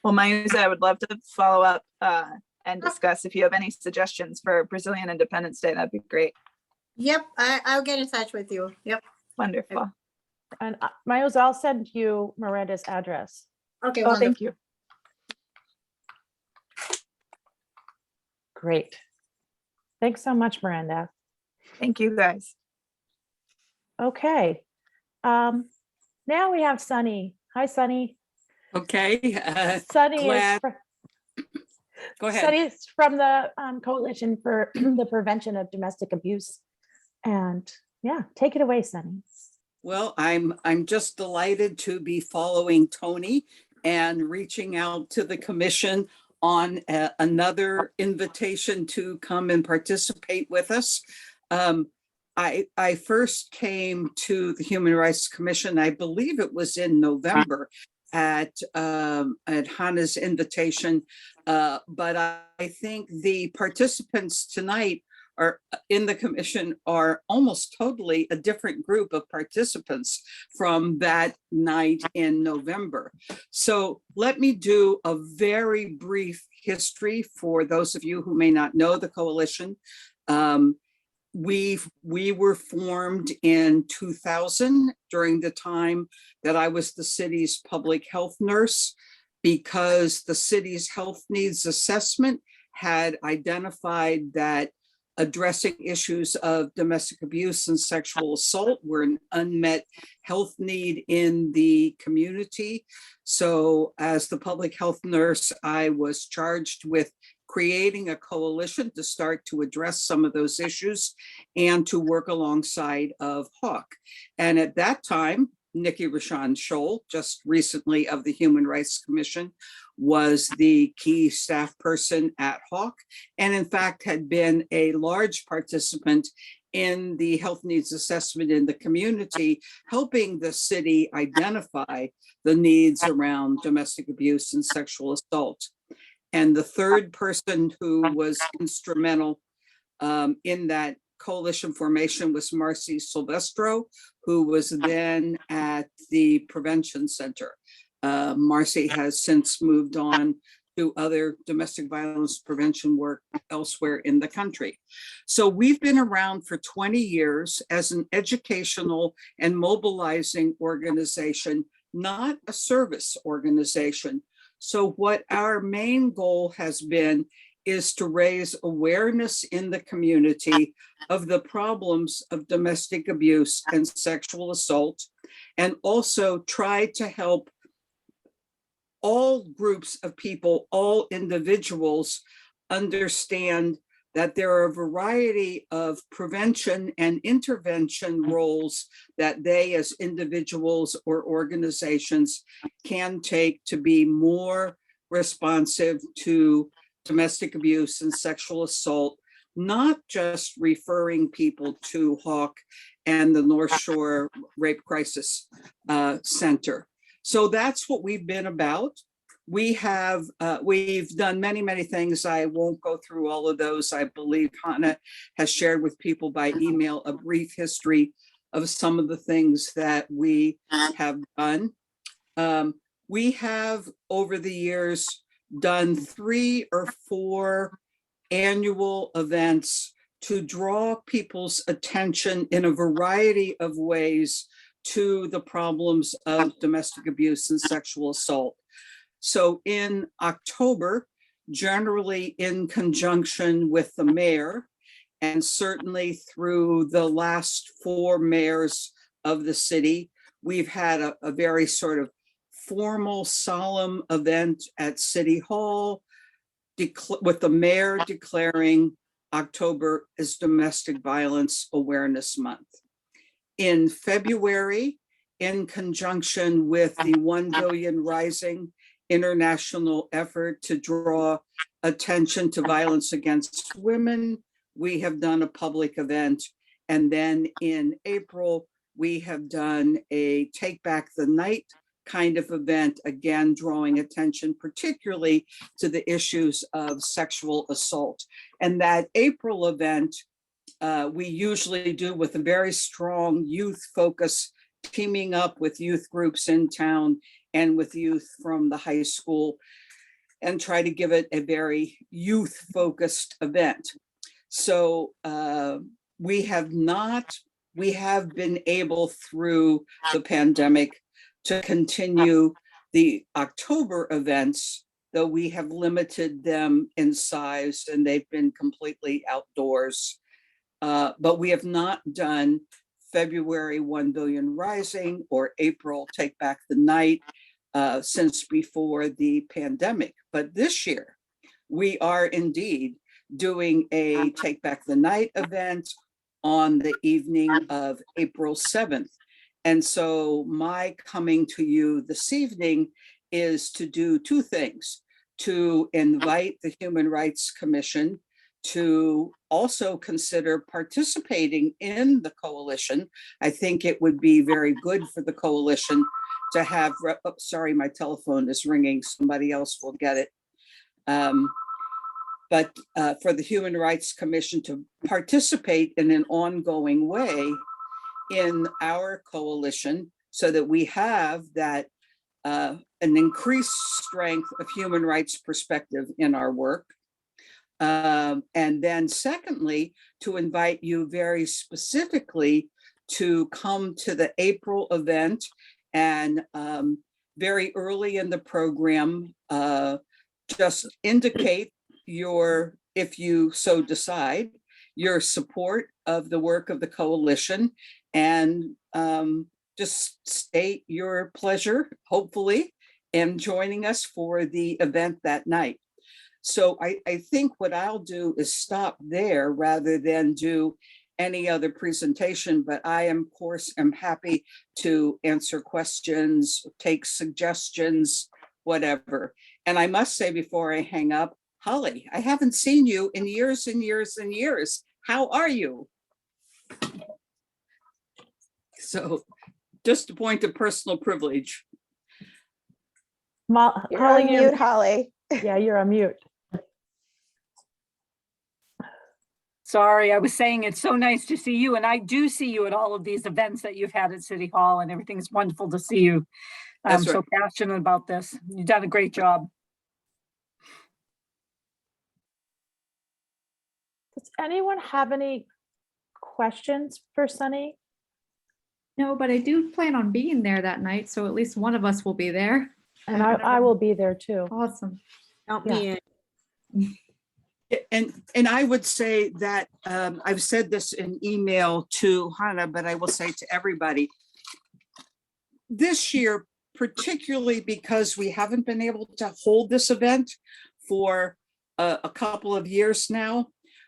Well, Mayusa, I would love to follow up and discuss if you have any suggestions for Brazilian Independence Day. That'd be great. Yep, I'll get in touch with you. Yep. Wonderful. And Mayos, I'll send you Miranda's address. Okay. Oh, wonderful. thank you. Great. Thanks so much, Miranda. Thank you, guys. Okay. Now we have Sunny. Hi, Sunny. Okay, Sunny is glad- go ahead. Sunny is from the Coalition for the Prevention of Domestic Abuse. And yeah, take it away, Sunny. Well, I'm just delighted to be following Tony and reaching out to the commission on another invitation to come and participate with us. I first came to the Human Rights Commission, I believe it was in November at Hannah's invitation. But I think the participants tonight are in the commission are almost totally a different group of participants from that night in November. So let me do a very brief history for those of you who may not know the coalition. We were formed in 2000 during the time that I was the city's public health nurse, because the city's health needs assessment had identified that addressing issues of domestic abuse and sexual assault were an unmet health need in the community. So as the public health nurse, I was charged with creating a coalition to start to address some of those issues and to work alongside of HAWK. And at that time, Nikki Rashan Scholl, just recently of the Human Rights Commission, was the key staff person at HAWK, and in fact had been a large participant in the health needs assessment in the community, helping the city identify the needs around domestic abuse and sexual assault. And the third person who was instrumental in that coalition formation was Marcy Silvestro, who was then at the Prevention Center. Marcy has since moved on to other domestic violence prevention work elsewhere in the country. So we've been around for 20 years as an educational and mobilizing organization, not a service organization. So what our main goal has been is to raise awareness in the community of the problems of domestic abuse and sexual assault, and also try to help all groups of people, all individuals, understand that there are a variety of prevention and intervention roles that they as individuals or organizations can take to be more responsive to domestic abuse and sexual assault, not just referring people to HAWK and the North Shore Rape Crisis Center. So that's what we've been about. We've done many things. I won't go through all of those. I believe Hannah has shared with people by email a brief history of some of the things that we have done. We have over the years done 3 or 4 annual events to draw people's attention in a variety of ways to the problems of domestic abuse and sexual assault. So in October, generally in conjunction with the mayor, and certainly through the last 4 mayors of the city, we've had a very sort of formal, solemn event at City Hall with the mayor declaring October as Domestic Violence Awareness Month. In February, in conjunction with the 1 Billion Rising international effort to draw attention to violence against women. We have done a public event. And then in April, we have done a Take Back the Night kind of event, again, drawing attention particularly to the issues of sexual assault. And that April event, we usually do with a very strong youth focus, teaming up with youth groups in town and with youth from the high school, and try to give it a very youth focused event. So we have been able through the pandemic to continue the October events, though we have limited them in size and they've been completely outdoors. But we have not done February 1 Billion Rising or April Take Back the Night since before the pandemic. But this year, we are indeed doing a Take Back the Night event on the evening of April 7th. And so my coming to you this evening is to do two things: to invite the Human Rights Commission to also consider participating in the coalition. I think it would be very good for the coalition to have, sorry, my telephone is ringing, somebody else will get it. But for the Human Rights Commission to participate in an ongoing way in our coalition so that we have that an increased strength of human rights perspective in our work. And then secondly, to invite you very specifically to come to the April event and very early in the program, just indicate your, if you so decide, your support of the work of the coalition, and just state your pleasure, hopefully, in joining us for the event that night. So I think what I'll do is stop there rather than do any other presentation, but I, of course, am happy to answer questions, take suggestions, whatever. And I must say before I hang up, Holly, I haven't seen you in years and years and years. How are you? So just a point of personal privilege. You're Holly, on mute, Holly. yeah, you're on mute. Sorry, I was saying it's so nice to see you, and I do see you at all of these events that you've had at City Hall, and everything's wonderful to see you. I'm That's so right. passionate about this. You've done a great job. Does anyone have any questions for Sunny? No, but I do plan on being there that night, so at least one of us will be there. And I will be there too. Awesome. Count me in. And I would say that I've said this in email to Hannah, but I will say to everybody, this year, particularly because we haven't been able to hold this event for a couple of years now,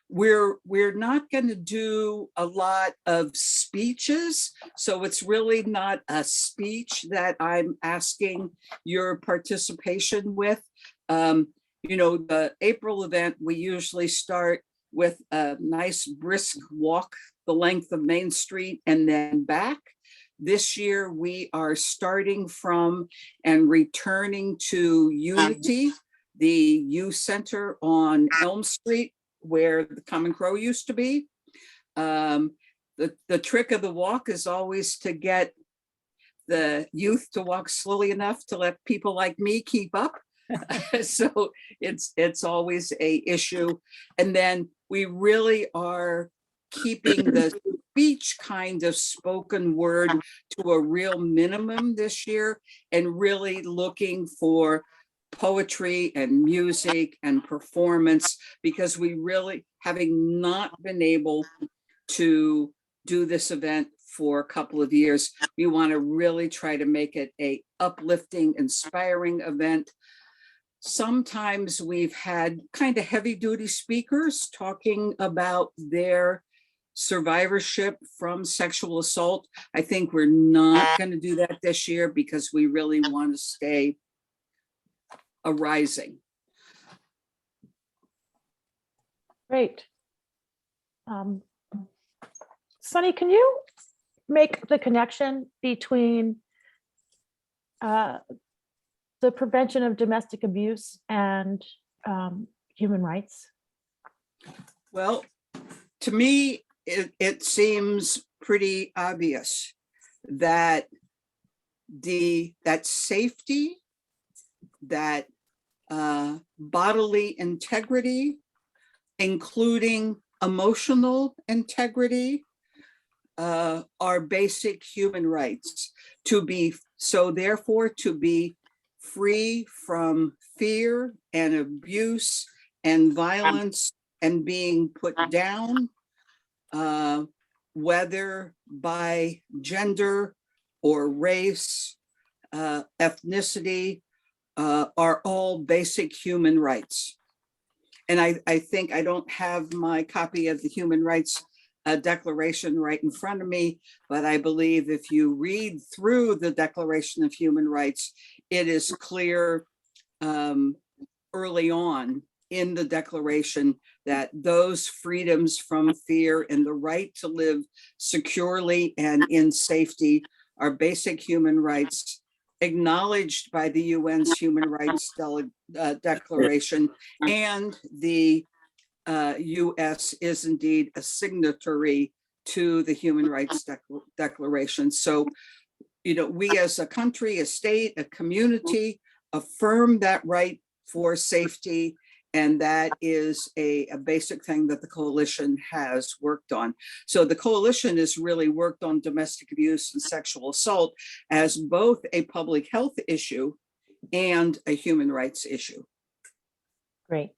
we're not going to do a lot of speeches. So it's really not a speech that I'm asking your participation with. You know, the April event, we usually start with a nice brisk walk the length of Main Street and then back. This year, we are starting from and returning to Unity, the youth center on Elm Street, where the Common Crow used to be. The trick of the walk is always to get the youth to walk slowly enough to let people like me keep up. So it's always a issue. And then we really are keeping the speech kind of spoken word to a real minimum this year, and really looking for poetry and music and performance, because we really, having not been able to do this event for a couple of years, we want to really try to make it a uplifting, inspiring event. Sometimes we've had kind of heavy duty speakers talking about their survivorship from sexual assault. I think we're not going to do that this year because we really want to stay arising. Great. Sunny, can you make the connection between the prevention of domestic abuse and human rights? Well, to me, it seems pretty obvious that that safety, that bodily integrity, including emotional integrity, are basic human rights. Therefore, to be free from fear and abuse and violence and being put down, whether by gender or race, ethnicity, are all basic human rights. And I think I don't have my copy of the Human Rights Declaration right in front of me, but I believe if you read through the Declaration of Human Rights, it is clear early on in the Declaration that those freedoms from fear and the right to live securely and in safety are basic human rights acknowledged by the UN's Human Rights Declaration, and the US is indeed a signatory to the Human Rights Declaration. So, we as a country, a state, a community affirm that right for safety. And that is a basic thing that the coalition has worked on. So the coalition has really worked on domestic abuse and sexual assault as both a public health issue and a human rights issue. Great.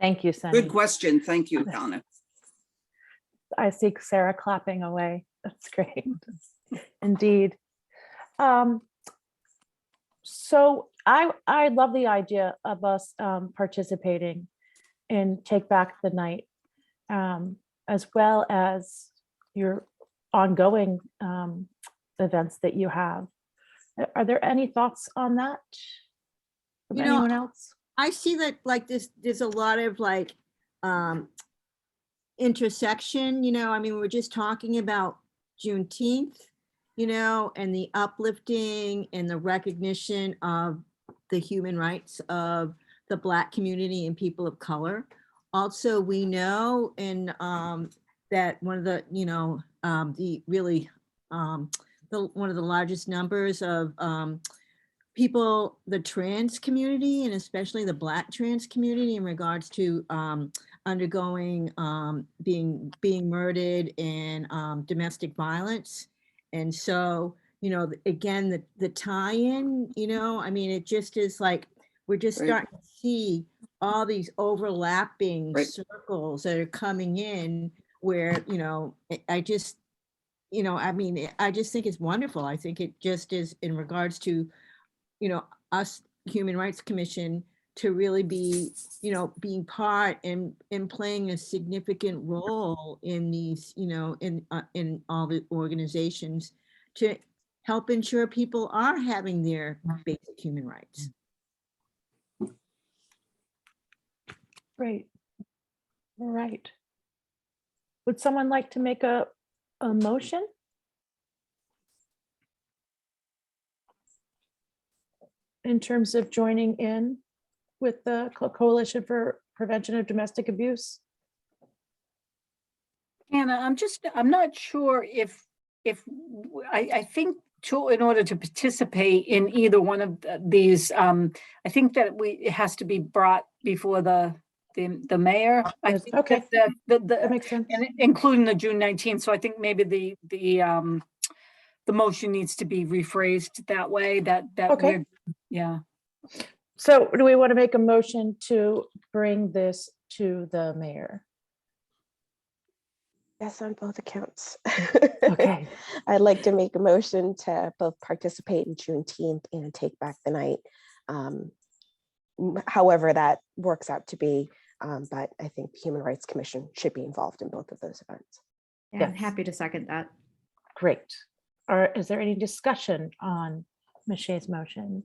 Thank you, Sunny. Good question. Thank you, Donna. I see Sarah clapping away. That's great. Indeed. So I love the idea of us participating in Take Back the Night, as well as your ongoing events that you have. Are there any thoughts on that from anyone else? I see that like there's a lot of like intersection, I mean, we're just talking about Juneteenth, and the uplifting and the recognition of the human rights of the Black community and people of color. Also, we know that one of the, one of the largest numbers of people, the trans community, and especially the Black trans community in regards to undergoing being murdered and domestic violence. And so, again, the tie-in, I mean, it just is like, we're just starting to see all these overlapping circles that are coming in where, I just, I mean, I just think it's wonderful. I think it just is in regards to, us Human Rights Commission to really be, being part and playing a significant role in these, in all the organizations to help ensure people are having their basic human rights. Great. All right. Would someone like to make a motion? In terms of joining in with the Coalition for Prevention of Domestic Abuse? Anna, I'm not sure if I think in order to participate in either one of these, I think that it has to be brought before the mayor. I think okay, that makes sense. And including the June 19th. So I think maybe the motion needs to be rephrased that way. That okay. Yeah. So do we want to make a motion to bring this to the mayor? Yes, on both accounts. Okay. I'd like to make a motion to both participate in Juneteenth and Take Back the Night. However that works out to be, but I think the Human Rights Commission should be involved in both of those events. Yeah, I'm happy to second that. Great. Is there any discussion on Ms. Shea's motion?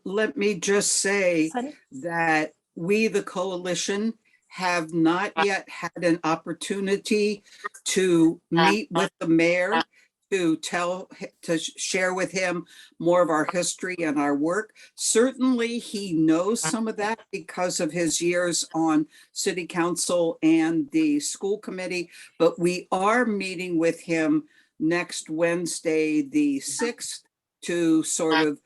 let me just say Sunny? that we, the coalition, have not yet had an opportunity to meet with the mayor to share with him more of our history and our work. Certainly, he knows some of that because of his years on city council and the school committee, but we are meeting with him next Wednesday, the 6th, to sort of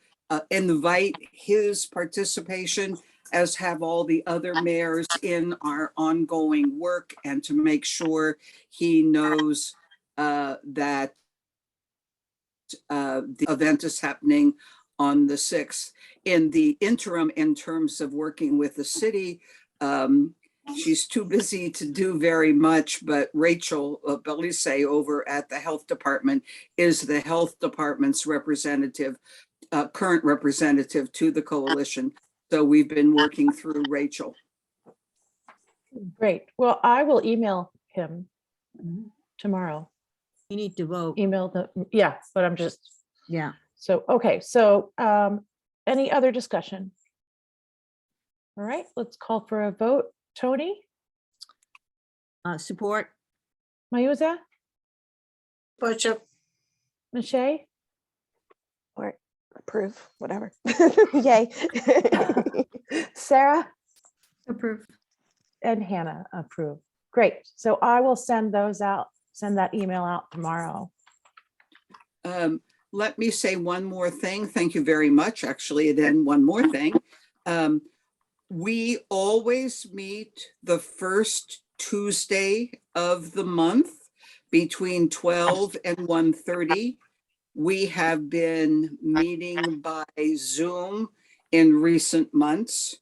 invite his participation, as have all the other mayors, in our ongoing work, and to make sure he knows that the event is happening on the 6th. In the interim, in terms of working with the city, she's too busy to do very much, but Rachel Belize over at the health department is the health department's representative, current representative to the coalition. So we've been working through Rachel. Great. Well, I will email him tomorrow. You need to vote. Email yeah, but I'm just, Yeah. so, okay. So any other discussion? All right, let's call for a vote. Tony, Support. Mayuza, Butcher, Michelle, Or approve, whatever. Yay. Sarah Approve. and Hannah approve. Great. So I will send those out, send that email out tomorrow. Let me say one more thing. Thank you very much. Actually, then one more thing. We always meet the first Tuesday of the month between 12 and 1:30. We have been meeting by Zoom in recent months.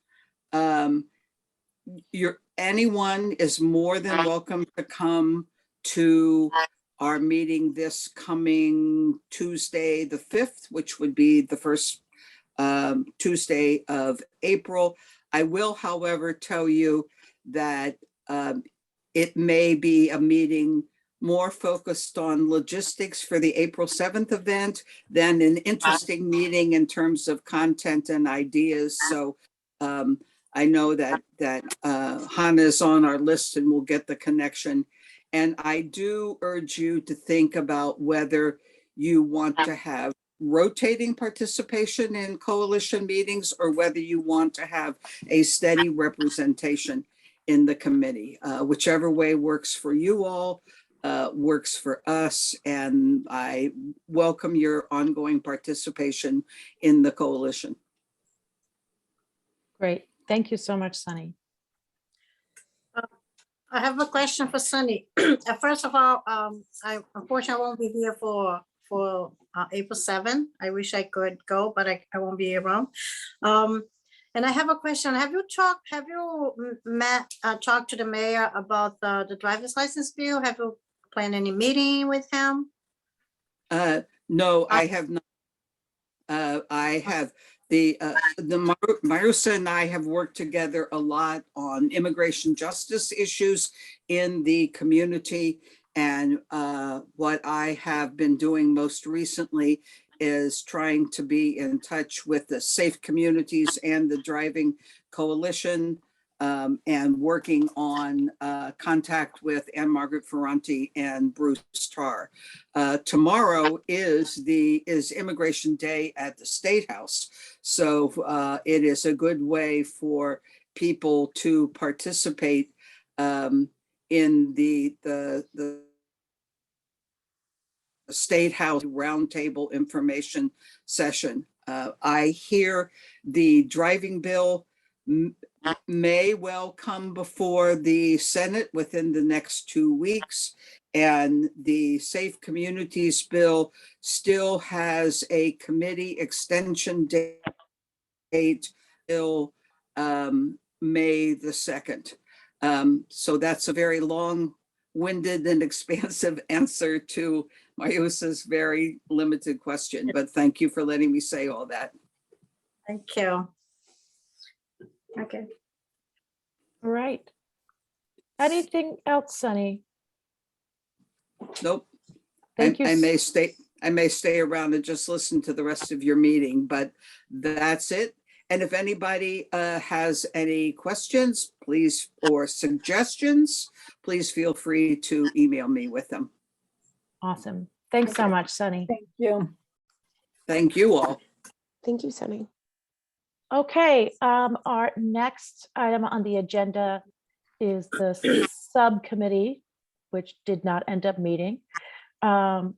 Anyone is more than welcome to come to our meeting this coming Tuesday, the 5th, which would be the first Tuesday of April. I will, however, tell you that it may be a meeting more focused on logistics for the April 7th event than an interesting meeting in terms of content and ideas. So I know that Hannah is on our list and we'll get the connection. And I do urge you to think about whether you want to have rotating participation in coalition meetings or whether you want to have a steady representation in the committee. Whichever way works for you all, works for us. And I welcome your ongoing participation in the coalition. Great. Thank you so much, Sunny. I have a question for Sunny. First of all, I unfortunately won't be here for April 7. I wish I could go, but I won't be around. And I have a question. Have you talked to the mayor about the driver's license bill? Have you planned any meeting with him? No, I have not. I have Marusa and I have worked together a lot on immigration justice issues in the community. And what I have been doing most recently is trying to be in touch with the Safe Communities and the Driving Coalition, and working on contact with Anne Margaret Ferranti and Bruce Tarr. Tomorrow is Immigration Day at the State House. So it is a good way for people to participate in the State House Roundtable information session. I hear the driving bill may well come before the Senate within the next 2 weeks. And the Safe Communities bill still has a committee extension date till May the 2nd. So that's a very long-winded and expansive answer to Mayusa's very limited question, but thank you for letting me say all that. Thank you. Okay. All right. Anything else, Sunny? Nope. Thank you. I may state I may stay around and just listen to the rest of your meeting, but that's it. And if anybody has any questions, please, or suggestions, please feel free to email me with them. Awesome. Thanks so much, Sunny. Thank you. Thank you all. Thank you, Sunny. Okay, our next item on the agenda is the subcommittee, which did not end up meeting, on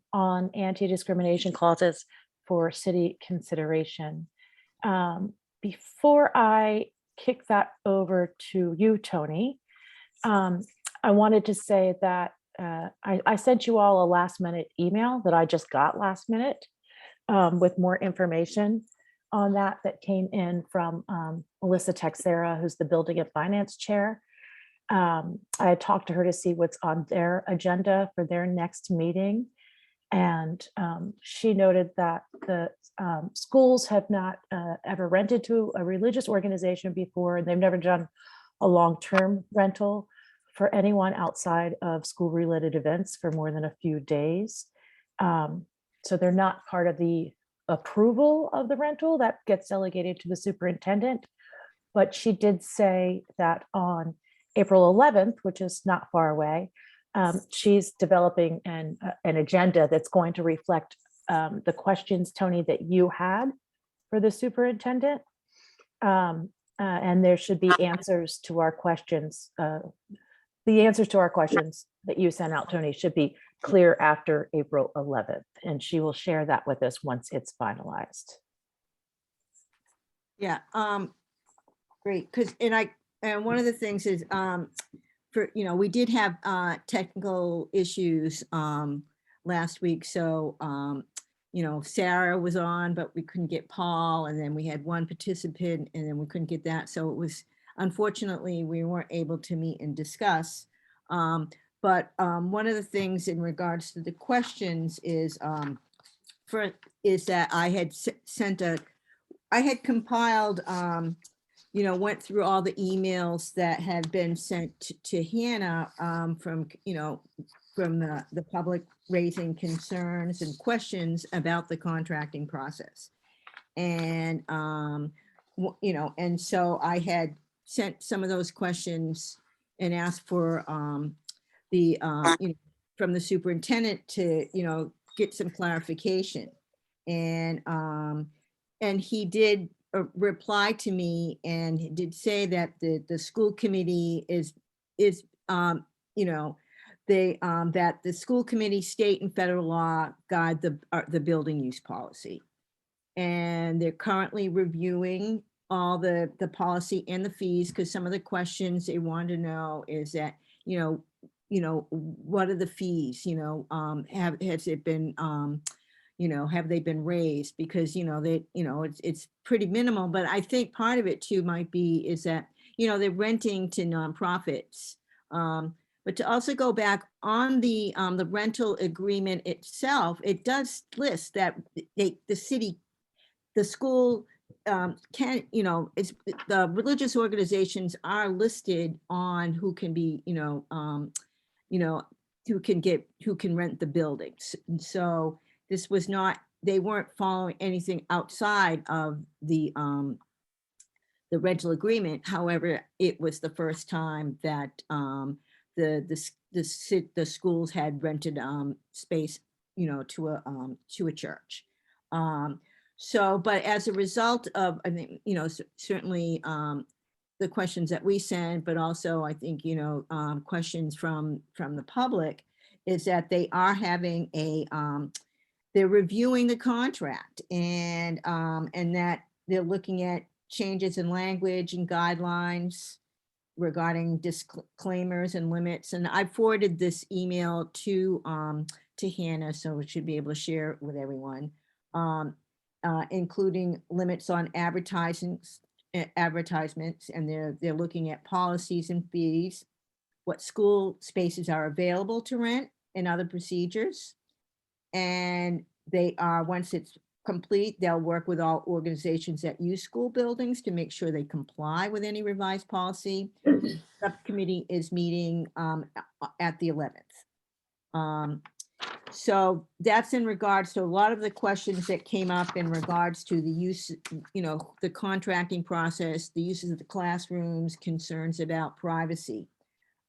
anti-discrimination clauses for city consideration. Before I kick that over to you, Tony, I wanted to say that I sent you all a last minute email that I just got last minute with more information on that came in from Melissa Texera, who's the Building and Finance Chair. I had talked to her to see what's on their agenda for their next meeting. And she noted that the schools have not ever rented to a religious organization before, and they've never done a long-term rental for anyone outside of school-related events for more than a few days. So they're not part of the approval of the rental that gets delegated to the superintendent. But she did say that on April 11th, which is not far away, she's developing an agenda that's going to reflect the questions, Tony, that you had for the superintendent. And there should be answers to our questions. The answers to our questions that you sent out, Tony, should be clear after April 11th. And she will share that with us once it's finalized. Yeah, great. And one of the things is, we did have technical issues last week. So, Sarah was on, but we couldn't get Paul. And then we had one participant and then we couldn't get that. So it was, unfortunately, we weren't able to meet and discuss. But one of the things in regards to the questions is that I had I had compiled, went through all the emails that had been sent to Hannah from the public raising concerns and questions about the contracting process. And, and so I had sent some of those questions and asked for from the superintendent to, get some clarification. And he did reply to me and did say that the school committee that the school committee, state and federal law guide the building use policy. And they're currently reviewing all the policy and the fees, because some of the questions they want to know is that, what are the fees, has it been, have they been raised? Because, it's pretty minimal, but I think part of it too might be is that, they're renting to nonprofits. But to also go back on the rental agreement itself, it does list that the school can, it's the religious organizations are listed on who can be, who can rent the buildings. And so this was not, they weren't following anything outside of the rental agreement. However, it was the first time that the schools had rented space, to a church. So, but as a result of, I think, certainly the questions that we sent, but also I think, questions from the public, is that they are having they're reviewing the contract and that they're looking at changes in language and guidelines regarding disclaimers and limits. And I forwarded this email to Hannah, so we should be able to share it with everyone, including limits on advertisements, and they're looking at policies and fees, what school spaces are available to rent, and other procedures. And they are, once it's complete, they'll work with all organizations that use school buildings to make sure they comply with any revised policy. Subcommittee is meeting at the 11th. So that's in regards to a lot of the questions that came up in regards to the use, the contracting process, the uses of the classrooms, concerns about privacy.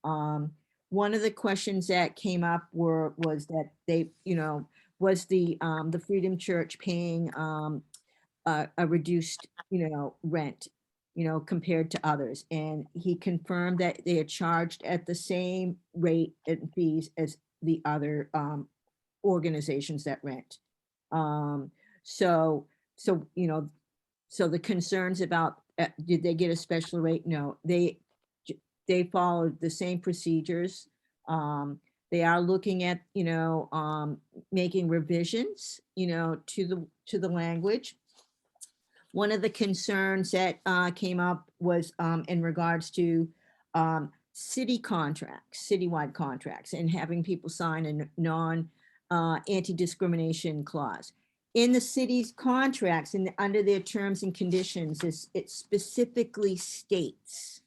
One of the questions that came up was that they, was the Freedom Church paying a reduced, rent, compared to others. And he confirmed that they are charged at the same rate and fees as the other organizations that rent. So the concerns about, did they get a special rate? No, they followed the same procedures. They are looking at, making revisions, to the language. One of the concerns that came up was in regards to city contracts, citywide contracts, and having people sign a anti-discrimination clause. In the city's contracts and under their terms and conditions, it specifically states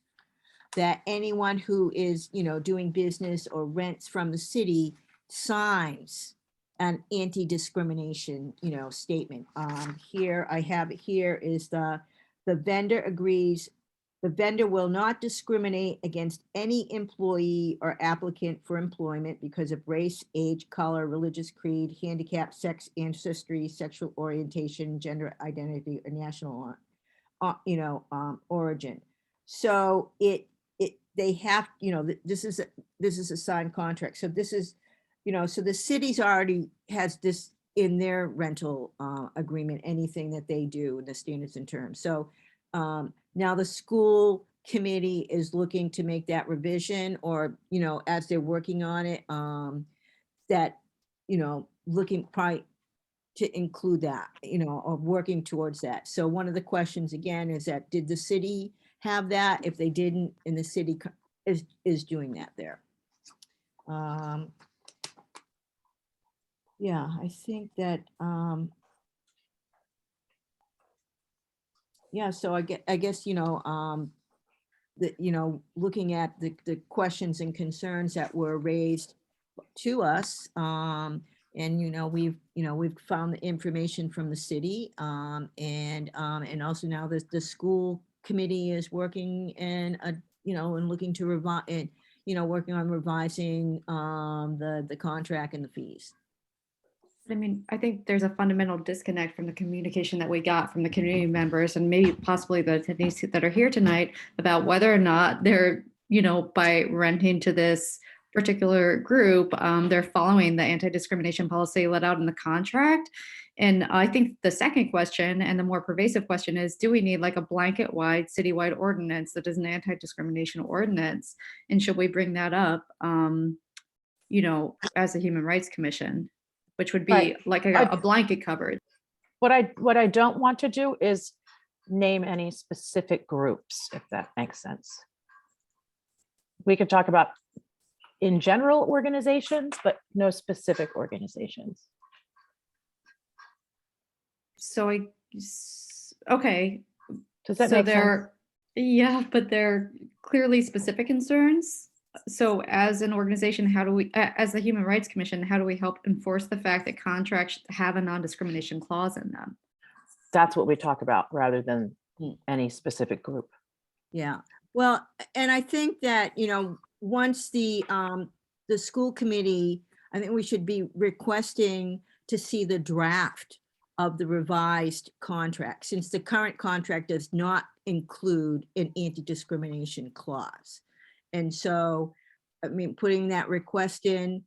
that anyone who is, doing business or rents from the city signs an anti-discrimination, statement. Here, I have it here is the vendor agrees, the vendor will not discriminate against any employee or applicant for employment because of race, age, color, religious creed, handicap, sex, ancestry, sexual orientation, gender identity, or national, origin. So they have, this is a signed contract. So this is, so the city's already has this in their rental agreement, anything that they do, the standards and terms. So now the school committee is looking to make that revision, or, as they're working on it, that, looking probably to include that, or working towards that. So one of the questions again is that, did the city have that? If they didn't, and the city is doing that there. Yeah, I think that, yeah, so I guess, looking at the questions and concerns that were raised to us, and, we've found the information from the city, and also now the school committee is working and, and looking to revise, and, working on revising the contract and the fees. I mean, I think there's a fundamental disconnect from the communication that we got from the community members and maybe possibly the attendees that are here tonight about whether or not they're, by renting to this particular group, they're following the anti-discrimination policy let out in the contract. And I think the second question, and the more pervasive question, is, do we need like a blanket wide citywide ordinance that is an anti-discrimination ordinance? And should we bring that up, as a Human Rights Commission, which would be Right. like a blanket coverage? What I don't want to do is name any specific groups, if that makes sense. We could talk about in general organizations, but no specific organizations. So okay. Does that So make sense? yeah, but they're clearly specific concerns. So as an organization, how do we, as the Human Rights Commission, how do we help enforce the fact that contracts have a non-discrimination clause in them? That's what we talk about rather than any specific group. Yeah, well, and I think that, once the school committee, I think we should be requesting to see the draft of the revised contract, since the current contract does not include an anti-discrimination clause. And so, I mean, putting that request in,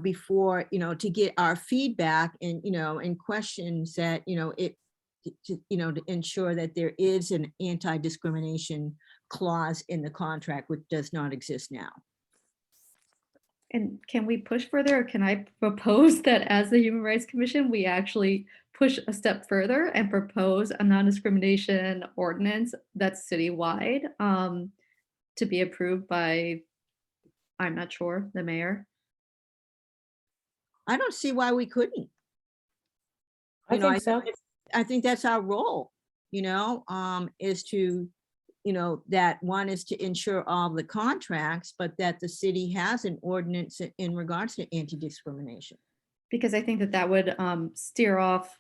before, to get our feedback and, and questions that, to ensure that there is an anti-discrimination clause in the contract, which does not exist now. And can we push further, or can I propose that as the Human Rights Commission, we actually push a step further and propose a non-discrimination ordinance that's citywide, to be approved by, I'm not sure, the mayor? I don't see why we couldn't. I think so. I think that's our role, is to, that one is to ensure all the contracts, but that the city has an ordinance in regards to anti-discrimination. because I think that that would steer off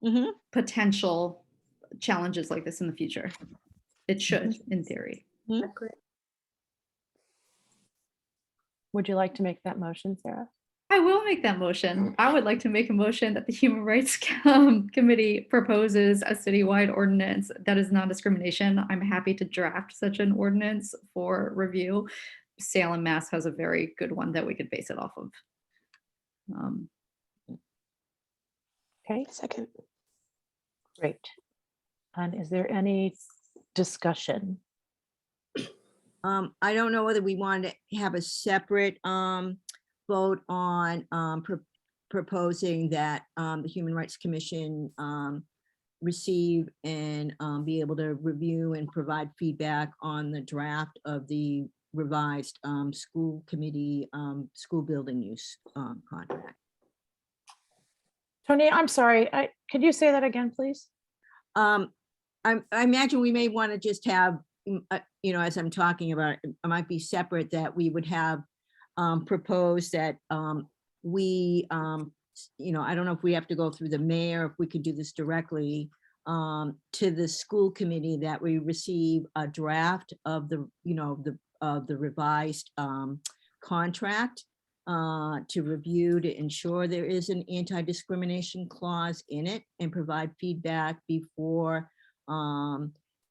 Mhm. potential challenges like this in the future. It should, in theory. Would you like to make that motion, Sarah? I will make that motion. I would like to make a motion that the Human Rights Committee proposes a citywide ordinance that is non-discrimination. I'm happy to draft such an ordinance for review. Salem, Mass has a very good one that we could base it off of. Okay, Second. great. And is there any discussion? I don't know whether we want to have a separate vote on proposing that the Human Rights Commission receive and be able to review and provide feedback on the draft of the revised school committee school building use contract. Tony, I'm sorry. Could you say that again, please? I imagine we may want to just have, you know, as I'm talking about, it might be separate, that we would have proposed that we, you know, I don't know if we have to go through the mayor, if we could do this directly to the school committee, that we receive a draft of the, you know, the revised contract to review, to ensure there is an anti-discrimination clause in it, and provide feedback before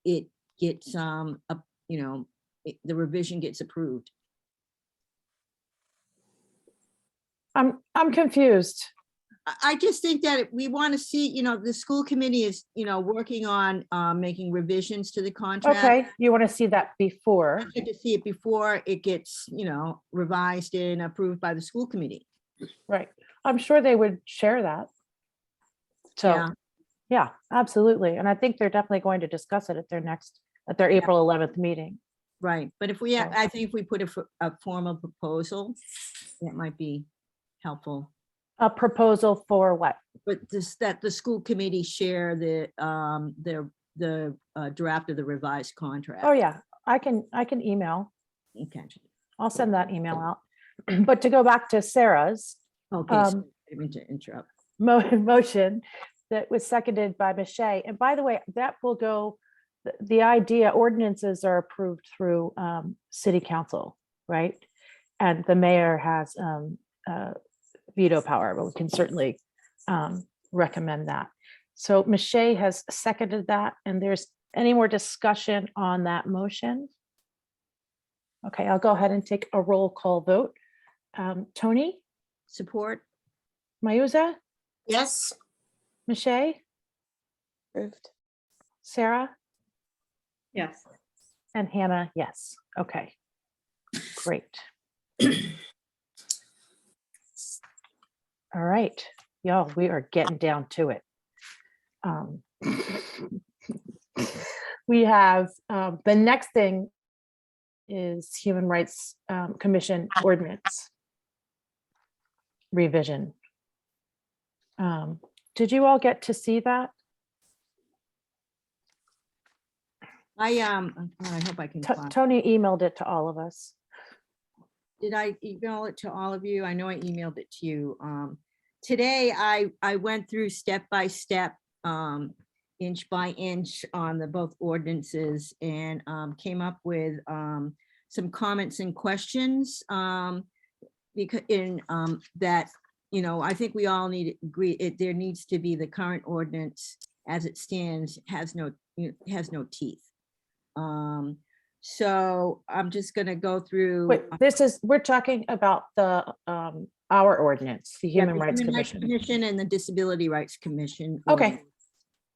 it gets, you know, the revision gets approved. I'm confused. I just think that we want to see, you know, the school committee is, you know, working on making revisions to the contract. Okay, you want to see that before? I'd like to see it before it gets, you know, revised and approved by the school committee. Right. I'm sure they would share that. So, Yeah. yeah, absolutely. And I think they're definitely going to discuss it at their April 11th meeting. Right, but if we, So- I think if we put a formal proposal, that might be helpful. A proposal for what? But this, that the school committee share the draft of the revised contract. Oh, yeah, I can email. Okay. I'll send that email out. But to go back to Sarah's Okay, so I didn't mean to interrupt. motion that was seconded by Michelle. And by the way, that will go, the idea, ordinances are approved through city council, right? And the mayor has veto power, but we can certainly recommend that. So Michelle has seconded that, and there's any more discussion on that motion? Okay, I'll go ahead and take a roll call vote. Tony, Support? Mayuza, Yes, Michelle, Approved. Sarah, Yes. and Hannah, yes. Okay, great. All right, y'all, we are getting down to it. We have, the next thing is Human Rights Commission ordinance revision. Did you all get to see that? I hope I can find. Tony emailed it to all of us. Did I email it to all of you? I know I emailed it to you. Today, I went through step by step, inch by inch on the both ordinances, and came up with some comments and questions. Because in that, you know, I think we all need to agree, there needs to be the current ordinance as it stands has no teeth. So I'm just gonna go through. Wait, we're talking about the, our ordinance, the Yeah, Human the Rights Human Rights Commission. Commission and the Disability Rights Commission. Okay. ordinance.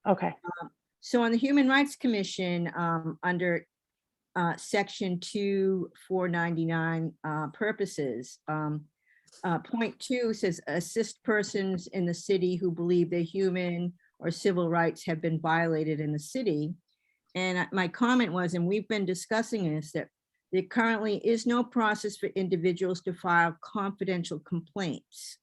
Okay, So on the Human Rights Commission, under section 2499 purposes, point 2 says assist persons in the city who believe their human or civil rights have been violated in the city. And my comment was, and we've been discussing this, that there currently is no process for individuals to file confidential complaints.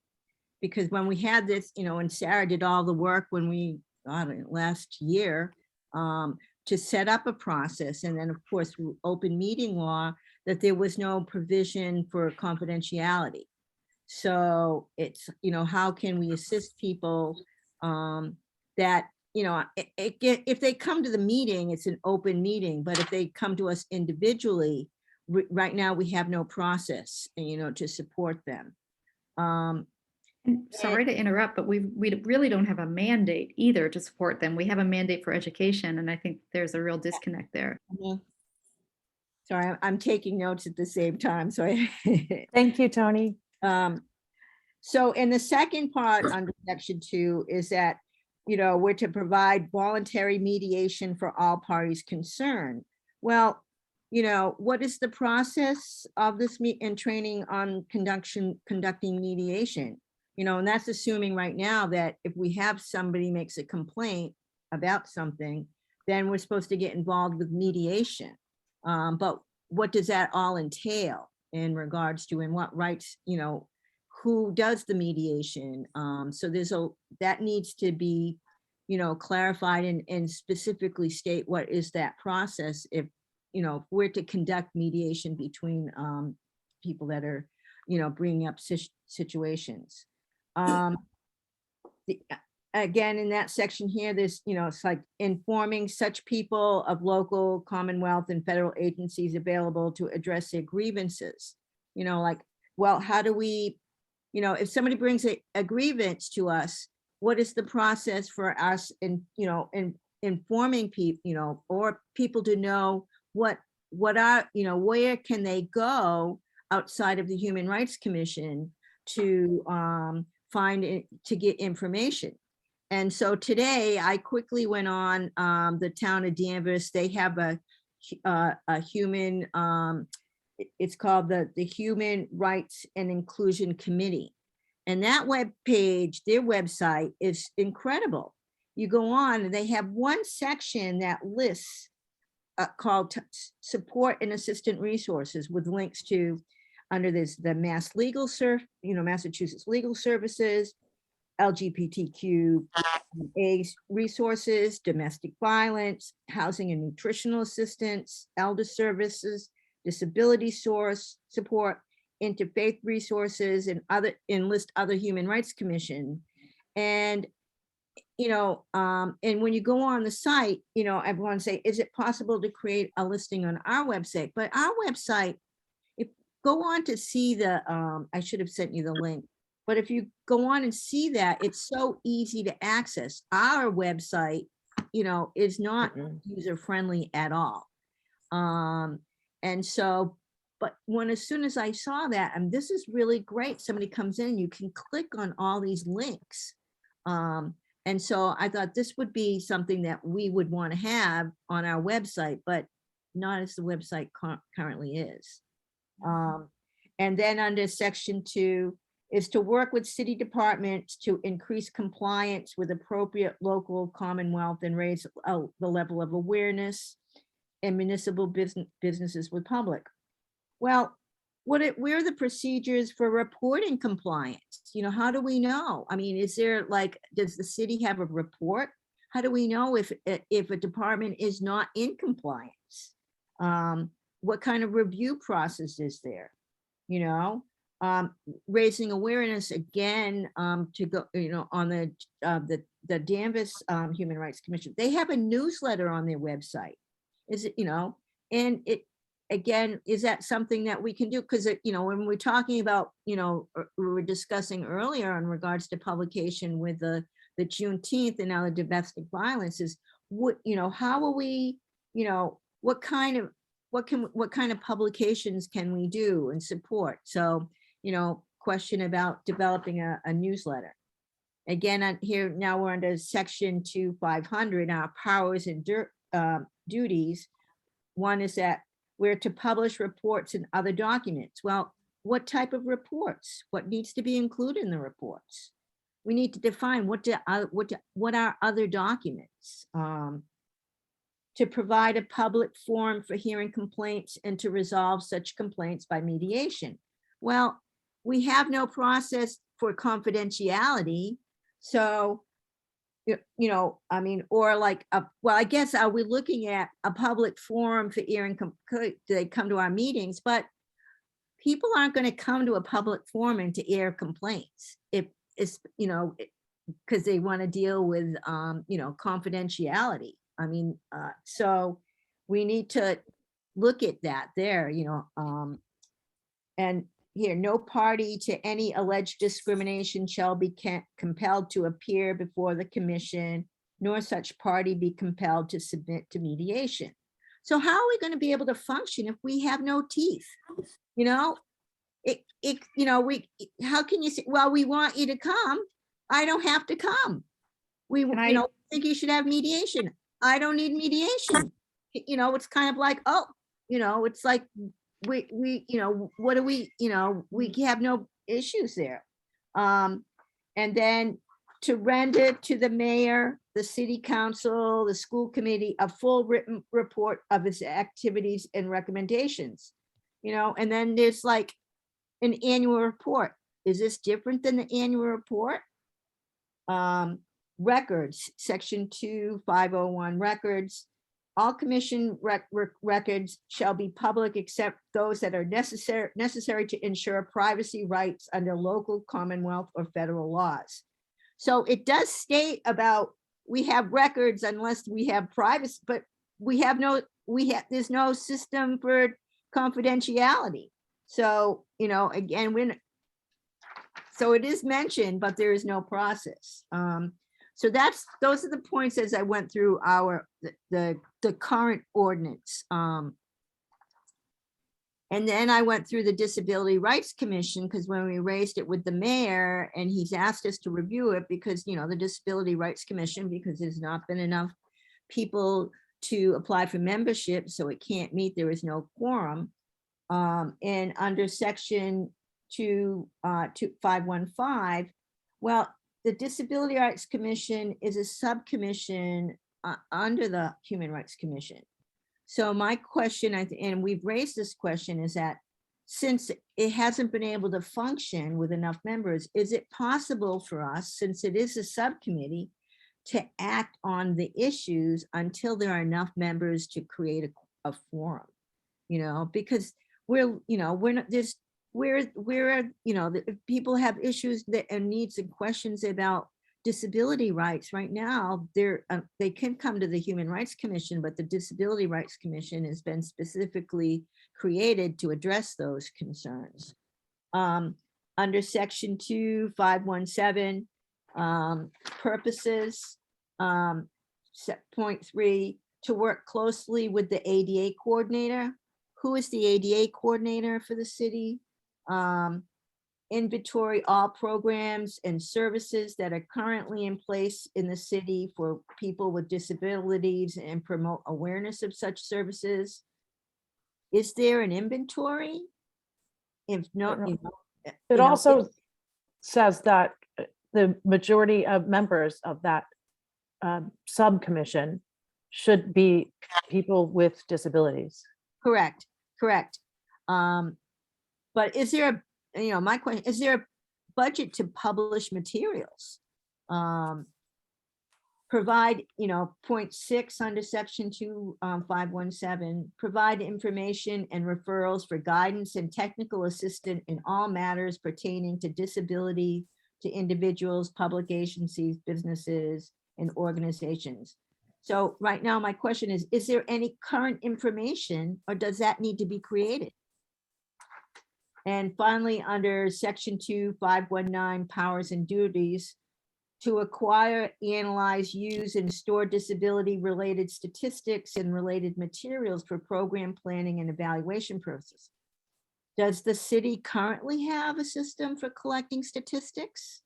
Because when we had this, you know, and Sarah did all the work when we, last year, to set up a process, and then of course, through open meeting law, that there was no provision for confidentiality. So it's, how can we assist people that, if they come to the meeting, it's an open meeting, but if they come to us individually, right now we have no process, to support them. And sorry to interrupt, but we really don't have a mandate either to support them. We have a mandate for education, and I think there's a real disconnect there. Sorry, I'm taking notes at the same time, so Thank you, Tony. So in the second part under section 2 is that, we're to provide voluntary mediation for all parties concerned. Well, what is the process of this and training on conducting mediation? And that's assuming right now that if we have somebody makes a complaint about something, then we're supposed to get involved with mediation. But what does that all entail in regards to, and what rights, who does the mediation? So that needs to be, clarified and specifically state what is that process if, if we're to conduct mediation between people that are, bringing up situations. Again, in that section here, there's, it's like informing such people of local, Commonwealth, and federal agencies available to address their grievances. Like, well, how do we, if somebody brings a grievance to us, what is the process for us in, informing people, or people to know what are, where can they go outside of the Human Rights Commission to find it, to get information. And so today I quickly went on the town of Danvers. They have a human, it's called the Human Rights and Inclusion Committee. And that web page, their website is incredible. You go on and they have one section that lists called support and assistant resources with links to, under this, the Massachusetts Legal Services, LGBTQ resources, domestic violence, housing and nutritional assistance, elder services, disability source support, interfaith resources, and list other Human Rights Commission. And and when you go on the site, everyone say, is it possible to create a listing on our website? But our website, go on to see the, I should have sent you the link, but if you go on and see that, it's so easy to access. Our website, is not user-friendly at all. And so, but as soon as I saw that, and this is really great, somebody comes in, you can click on all these links. And so I thought this would be something that we would want to have on our website, but not as the website currently is. And then under section 2 is to work with city departments to increase compliance with appropriate local, Commonwealth, and raise the level of awareness in municipal businesses with public. Well, where are the procedures for reporting compliance? How do we know? I mean, is there does the city have a report? How do we know if a department is not in compliance? What kind of review process is there? Raising awareness again, to go, on the Danvers Human Rights Commission. They have a newsletter on their website. Is it, and it, again, is that something that we can do? Because, when we're talking about, we were discussing earlier in regards to publication with the Juneteenth and now the domestic violence is what, how are we, what kind of publications can we do and support? So, question about developing a newsletter. Again, here now we're under section 2-500, our powers and duties. One is that we're to publish reports and other documents. Well, what type of reports? What needs to be included in the reports? We need to define what are other documents. To provide a public forum for hearing complaints and to resolve such complaints by mediation. Well, we have no process for confidentiality. So, I mean, or well, I guess, are we looking at a public forum for hearing, do they come to our meetings? But people aren't going to come to a public forum to air complaints if it's, you know, because they want to deal with, you know, confidentiality. I mean, so we need to look at that there, you know, and here, no party to any alleged discrimination shall be compelled to appear before the commission, nor such party be compelled to submit to mediation. So how are we going to be able to function if we have no teeth? You know, you know, how can you say, well, we want you to come. I don't have to come. We, Can I- you know, think you should have mediation. I don't need mediation. You know, it's kind of like, oh, you know, it's like, we, you know, what do we, you know, we have no issues there. And then to render to the mayor, the city council, the school committee, a full written report of its activities and recommendations. You know, and then there's like an annual report. Is this different than the annual report? Records, section 2501, records. All commission records shall be public except those that are necessary to ensure privacy rights under local, commonwealth, or federal laws. So it does state about we have records unless we have privacy, but we have no, there's no system for confidentiality. So, you know, again, so it is mentioned, but there is no process. So those are the points as I went through the current ordinance. And then I went through the Disability Rights Commission, because when we raised it with the mayor and he's asked us to review it because, you know, the Disability Rights Commission, because there's not been enough people to apply for membership, so it can't meet, there is no quorum. And under section 2515, well, the Disability Rights Commission is a subcommission under the Human Rights Commission. So my question, and we've raised this question, is that since it hasn't been able to function with enough members, is it possible for us, since it is a subcommittee, to act on the issues until there are enough members to create a forum? You know, because we're, you know, we're not, there's, we're, you know, if people have issues that and needs and questions about disability rights right now, they can come to the Human Rights Commission, but the Disability Rights Commission has been specifically created to address those concerns. Under section 2517, purposes, point 3, to work closely with the ADA coordinator. Who is the ADA coordinator for the city? Inventory all programs and services that are currently in place in the city for people with disabilities and promote awareness of such services. Is there an inventory? If not, you know, It you know, also says that the majority of members of that subcommission should be people with disabilities. correct. But is there, you know, my question, is there a budget to publish materials? Provide, you know, point 6 under section 2517, provide information and referrals for guidance and technical assistance in all matters pertaining to disability to individuals, public agencies, businesses, and organizations. So right now, my question is there any current information or does that need to be created? And finally, under section 2519, powers and duties, to acquire, analyze, use, and store disability-related statistics and related materials for program planning and evaluation purposes. Does the city currently have a system for collecting statistics?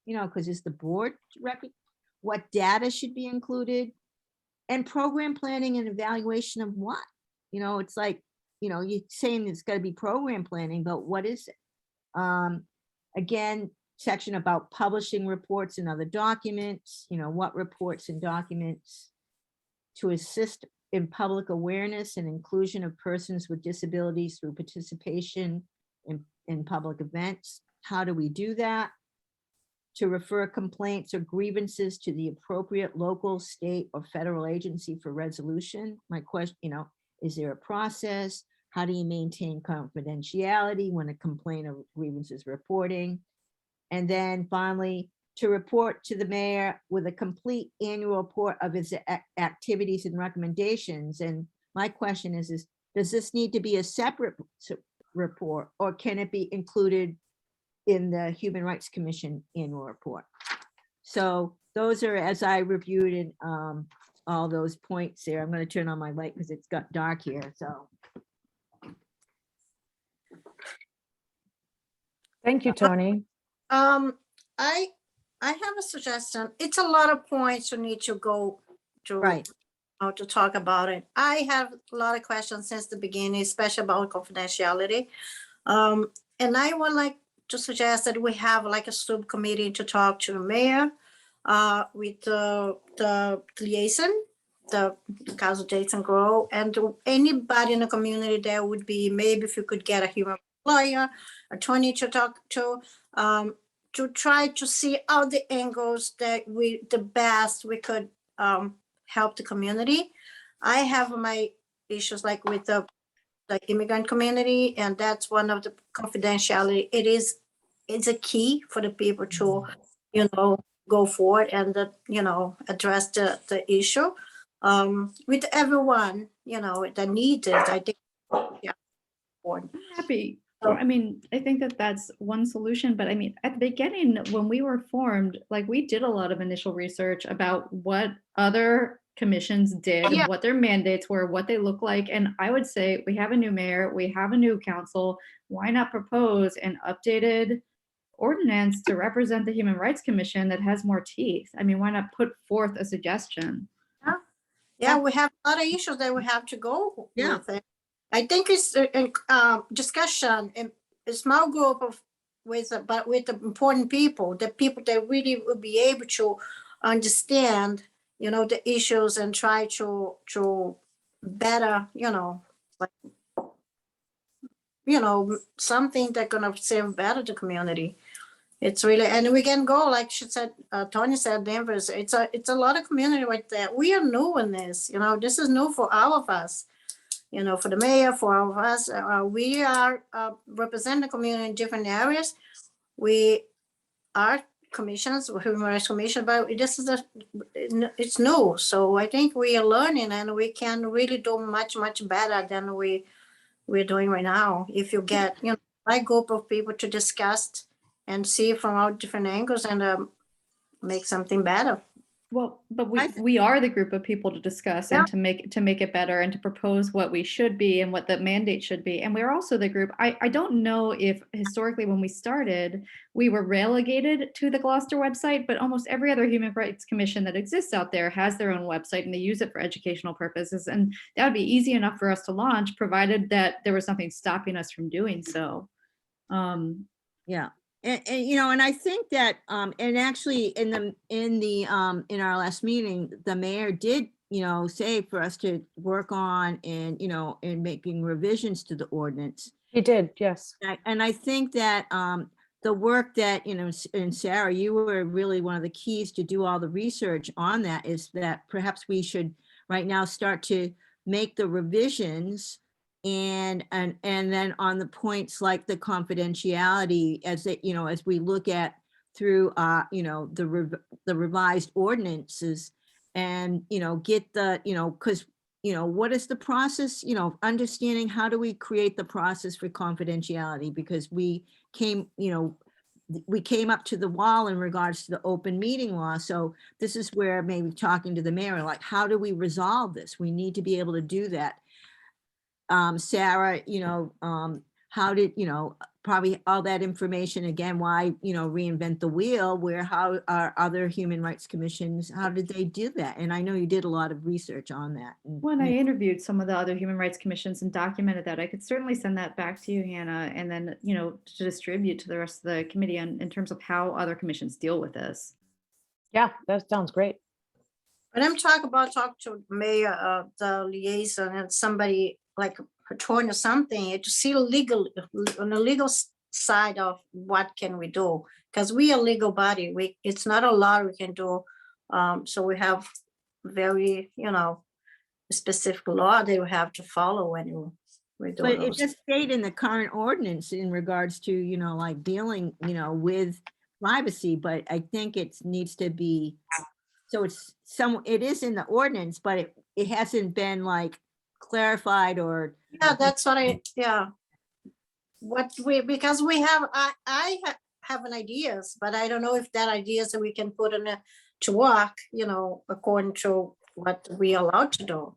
You know, because is the board record, what data should be included? And program planning and evaluation of what? You know, it's like, you know, you're saying it's got to be program planning, but what is it? Again, section about publishing reports and other documents, you know, what reports and documents to assist in public awareness and inclusion of persons with disabilities through participation in public events. How do we do that? To refer complaints or grievances to the appropriate local, state, or federal agency for resolution. My question, you know, is there a process? How do you maintain confidentiality when a complaint or grievance is reporting? And then finally, to report to the mayor with a complete annual report of his activities and recommendations. And my question is, does this need to be a separate report, or can it be included in the Human Rights Commission annual report? So those are, as I reviewed it, all those points there. I'm going to turn on my light because it's got dark here. So Thank you, Tony. I have a suggestion. It's a lot of points you need to go to. right. To talk about it. I have a lot of questions since the beginning, especially about confidentiality. And I would like to suggest that we have like a subcommittee to talk to the mayor, with the liaison, the Council Jason Grow, and to anybody in the community that would be, maybe if you could get a human lawyer, attorney to talk to try to see all the angles that the best we could help the community. I have my issues like with the immigrant community, and that's one of the confidentiality. It's a key for the people to, go forward and address the issue with everyone, that needs it. I think, yeah. Happy. I mean, I think that's one solution, but I mean, at the beginning, when we were formed, like we did a lot of initial research about what other commissions did, Yeah. what their mandates were, what they look like. And I would say we have a new mayor, we have a new council. Why not propose an updated ordinance to represent the Human Rights Commission that has more teeth? I mean, why not put forth a suggestion? Yeah, we have a lot of issues that we have to go Yeah. with it. I think it's a discussion in a small group but with the important people, the people that really will be able to understand, the issues and try to better, something that's gonna serve better the community. It's really, and we can go, like she said, Tony said, Denver, it's a lot of community right there. We are new in this, this is new for all of us. For the mayor, for all of us, we are represent the community in different areas. We are commissions, Human Rights Commission, but this is it's new. So I think we are learning, and we can really do much better than we're doing right now. If you get a group of people to discuss and see from all different angles and make something better. Well, but we are the group of people to discuss and to make it better and to propose what we should be and what the mandate should be. And we're also the group. I don't know if historically when we started, we were relegated to the Gloucester website, but almost every other Human Rights Commission that exists out there has their own website and they use it for educational purposes. And that would be easy enough for us to launch, provided that there was nothing stopping us from doing so. Yeah. And I think that, and actually in our last meeting, the mayor did, say for us to work on and, in making revisions to the ordinance. He did, yes. And I think that the work that, and Sarah, you were really one of the keys to do all the research on that, is that perhaps we should right now start to make the revisions and then on the points like the confidentiality, as as we look at through the revised ordinances, and get the because what is the process, understanding how do we create the process for confidentiality, because we came up to the wall in regards to the open meeting law. So this is where maybe talking to the mayor, like, how do we resolve this? We need to be able to do that. Sarah, how did, probably all that information again, why, reinvent the wheel, how are other human rights commissions, how did they do that? And I know you did a lot of research on that. When I interviewed some of the other human rights commissions and documented that, I could certainly send that back to you, Hannah, and then, to distribute to the rest of the committee in terms of how other commissions deal with this. Yeah, that sounds great. When I'm talking to mayor, the liaison, and somebody like attorney or something, to see on the legal side of what can we do, because we are a legal body. It's not a lot we can do. So we have very, specific law that we have to follow when we're doing But it those. just stayed in the current ordinance in regards to, like dealing, with privacy, but I think it needs to be, so it is in the ordinance, but it hasn't been like clarified or, Yeah, that's what yeah. Because we have, have an ideas, but I don't know if that ideas that we can put in to work, according to what we allowed to do.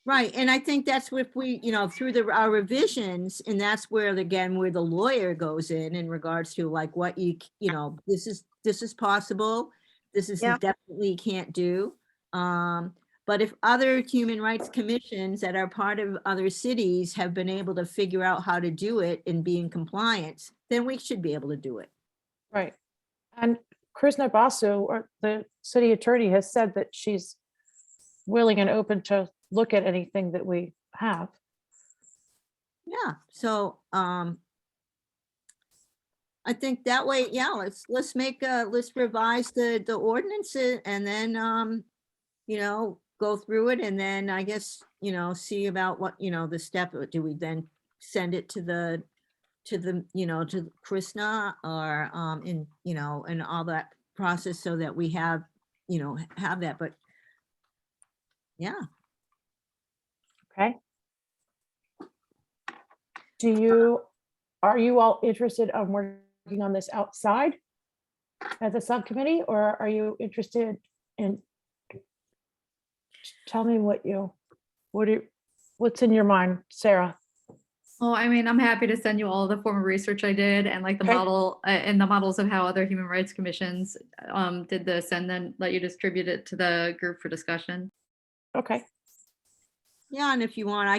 right, and I think that's if we, through our revisions, and that's where, again, where the lawyer goes in regards to like what this is possible, this is Yeah. definitely can't do. But if other human rights commissions that are part of other cities have been able to figure out how to do it and be in compliance, then we should be able to do it. Right. And Krishna Basu, or the city attorney, has said that she's willing and open to look at anything that we have. Yeah, so I think that way, yeah, let's revise the ordinances and then go through it, and then I guess, see about what, the step, do we then send it to Krishna or and all that process so that we have that, but yeah. Okay. Are you all interested in working on this outside as a subcommittee, or are you interested in, tell me what's in your mind, Sarah? Well, I mean, I'm happy to send you all the former research I did and like the Okay. model and the models of how other human rights commissions did this, and then let you distribute it to the group for discussion. Okay. Yeah, and if you want,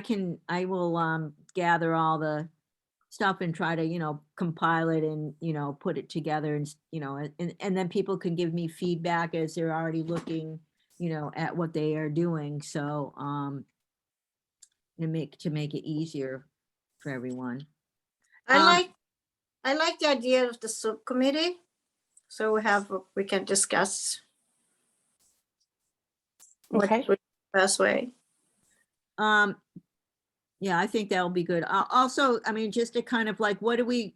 I will gather all the stuff and try to, compile it and, put it together and, and then people can give me feedback as they're already looking, at what they are doing. So, and to make it easier for everyone. I like the idea of the subcommittee. So we can discuss. Okay. What's the best way. Yeah, I think that'll be good. Also, I mean, just to kind of like, what do we,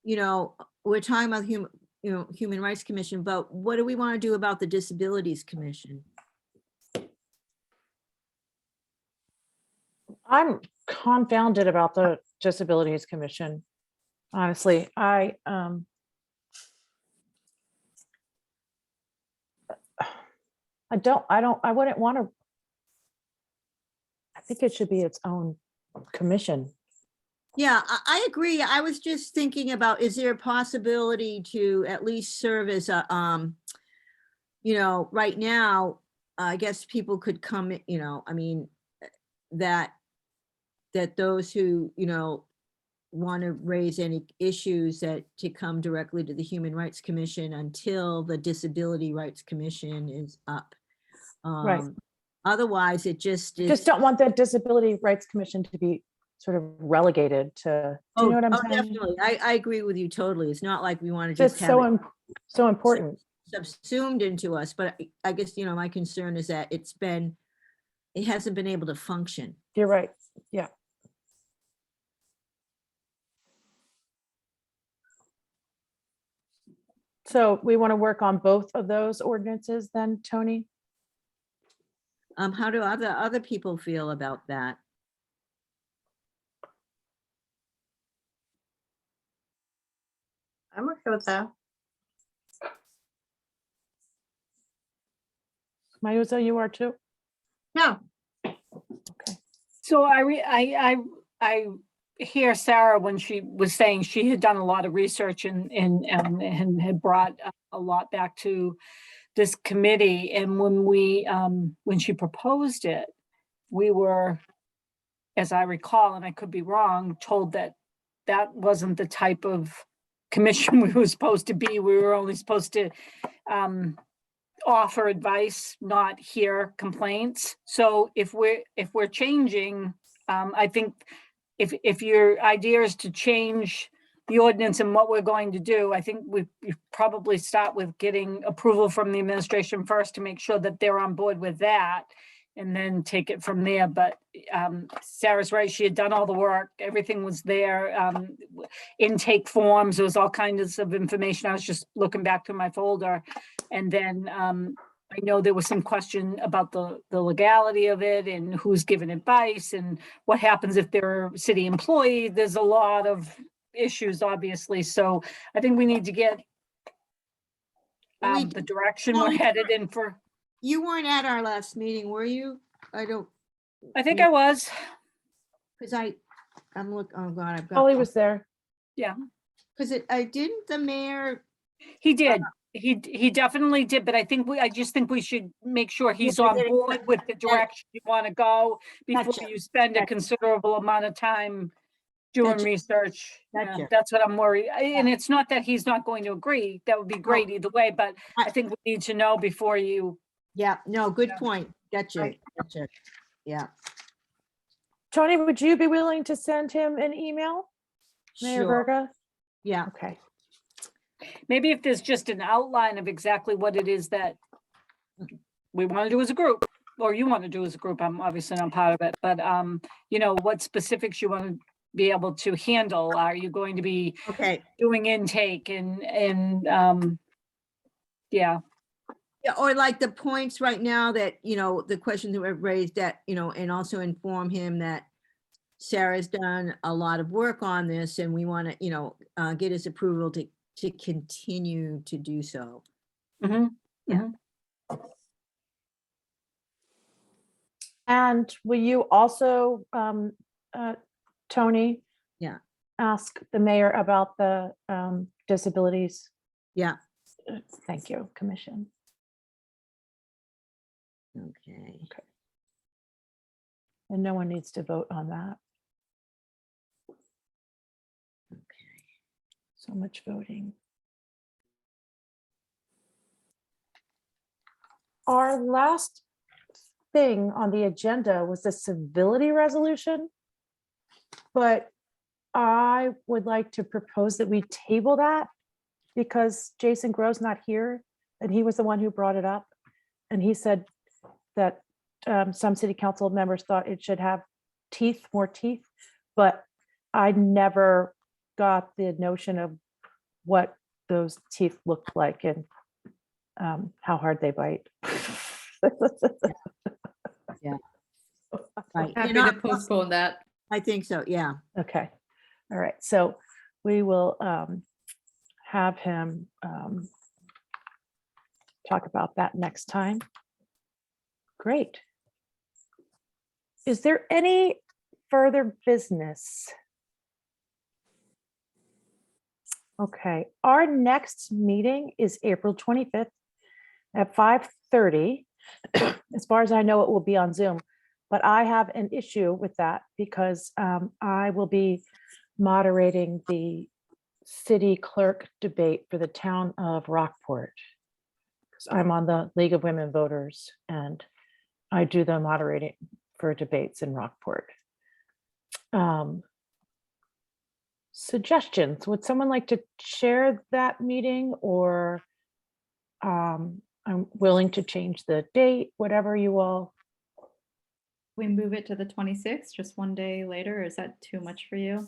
we're talking about Human Rights Commission, but what do we want to do about the Disabilities Commission? I'm confounded about the Disabilities Commission. Honestly, I wouldn't want to. I think it should be its own commission. Yeah, I agree. I was just thinking about, is there a possibility to at least serve as a, right now, I guess people could come, I mean, that those who, want to raise any issues to come directly to the Human Rights Commission until the Disability Rights Commission is up. Right. Otherwise, it just is. Just don't want the Disability Rights Commission to be sort of relegated to, do you know what I'm saying? Definitely. I agree with you totally. It's not like we want to Just just have it so important. subsumed into us, but I guess, my concern is that it hasn't been able to function. You're right. Yeah. So we want to work on both of those ordinances then, Tony? How do other people feel about that? I'm okay with that. Mayuza, you are too? Yeah. Okay. So I hear Sarah when she was saying she had done a lot of research and had brought a lot back to this committee. And when she proposed it, we were, as I recall, and I could be wrong, told that wasn't the type of commission we were supposed to be. We were only supposed to offer advice, not hear complaints. So if we're changing, I think if your idea is to change the ordinance and what we're going to do, I think we probably start with getting approval from the administration first to make sure that they're on board with that. and then take it from there. But Sarah's right, she had done all the work, everything was there. Intake forms, there was all kinds of information. I was just looking back through my folder. And then I know there was some question about the legality of it and who's giving advice and what happens if they're a city employee. There's a lot of issues, obviously. So I think we need to get the direction we're headed in for. You weren't at our last meeting, were you? I think I was. because I'm oh God, I've got. Holly was there. Because I didn't the mayor. He did. He definitely did, but I just think we should make sure he's on board with the direction you want to go before Gotcha. you spend a Gotcha. considerable amount of time doing Gotcha. research. Yeah, Gotcha. that's what I'm worried. And it's not that he's not going to agree. That would be great either way, but I think we need to know before you. Yeah, no, good Yeah. point. Gotcha. Right. Gotcha. Yeah. Tony, would you be willing to send him an email? Mayor Sure. Verga? Yeah. Okay. Maybe if there's just an outline of exactly what it is that we want to do as a group, or you want to do as a group, I'm obviously not part of it, but you know, what specifics you want to be able to handle. Are you going to be Okay. doing intake and yeah. Yeah, or like the points right now that, you know, the questions that were raised that, you know, and also inform him that Sarah's done a lot of work on this and we want to, you know, get his approval to continue to do so. And will you also, Tony? Yeah. Ask the mayor about the disabilities? Yeah. Thank you, commission. Okay. And no one needs to vote on that. Okay. So much voting. Our last thing on the agenda was the civility resolution. But I would like to propose that we table that because Jason Grove's not here and he was the one who brought it up. And he said that some city council members thought it should have teeth, more teeth, but I never got the notion of what those teeth look like and how hard they bite. Yeah. Right. Happy And to postpone that. I think so. Yeah. Okay, all right, so we will have him talk about that next time. Great. Is there any further business? Okay, our next meeting is April 25th at 5:30. As far as I know, it will be on Zoom, but I have an issue with that because I will be moderating the city clerk debate for the town of Rockport. 'Cause I'm on the League of Women Voters and I do the moderating for debates in Rockport. Suggestions, would someone like to chair that meeting or I'm willing to change the date, whatever you all. We move it to the 26th, just one day later. Is that too much for you?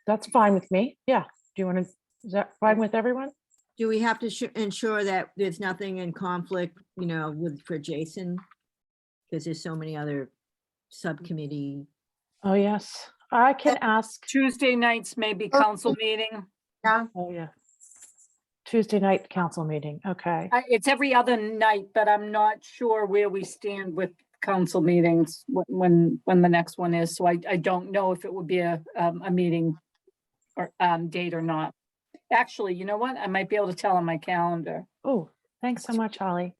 That's fine with me. Yeah. Do you want to, is that fine with everyone? Do we have to ensure that there's nothing in conflict, you know, for Jason? Because there's so many other subcommittee. Oh, yes. I can ask. Tuesday nights may be council meeting. Oh, yeah. Tuesday night council meeting. Okay. It's every other night, but I'm not sure where we stand with council meetings when the next one is. So I don't know if it would be a meeting or date or not. Actually, you know what? I might be able to tell on my calendar. Oh, thanks so much, Holly.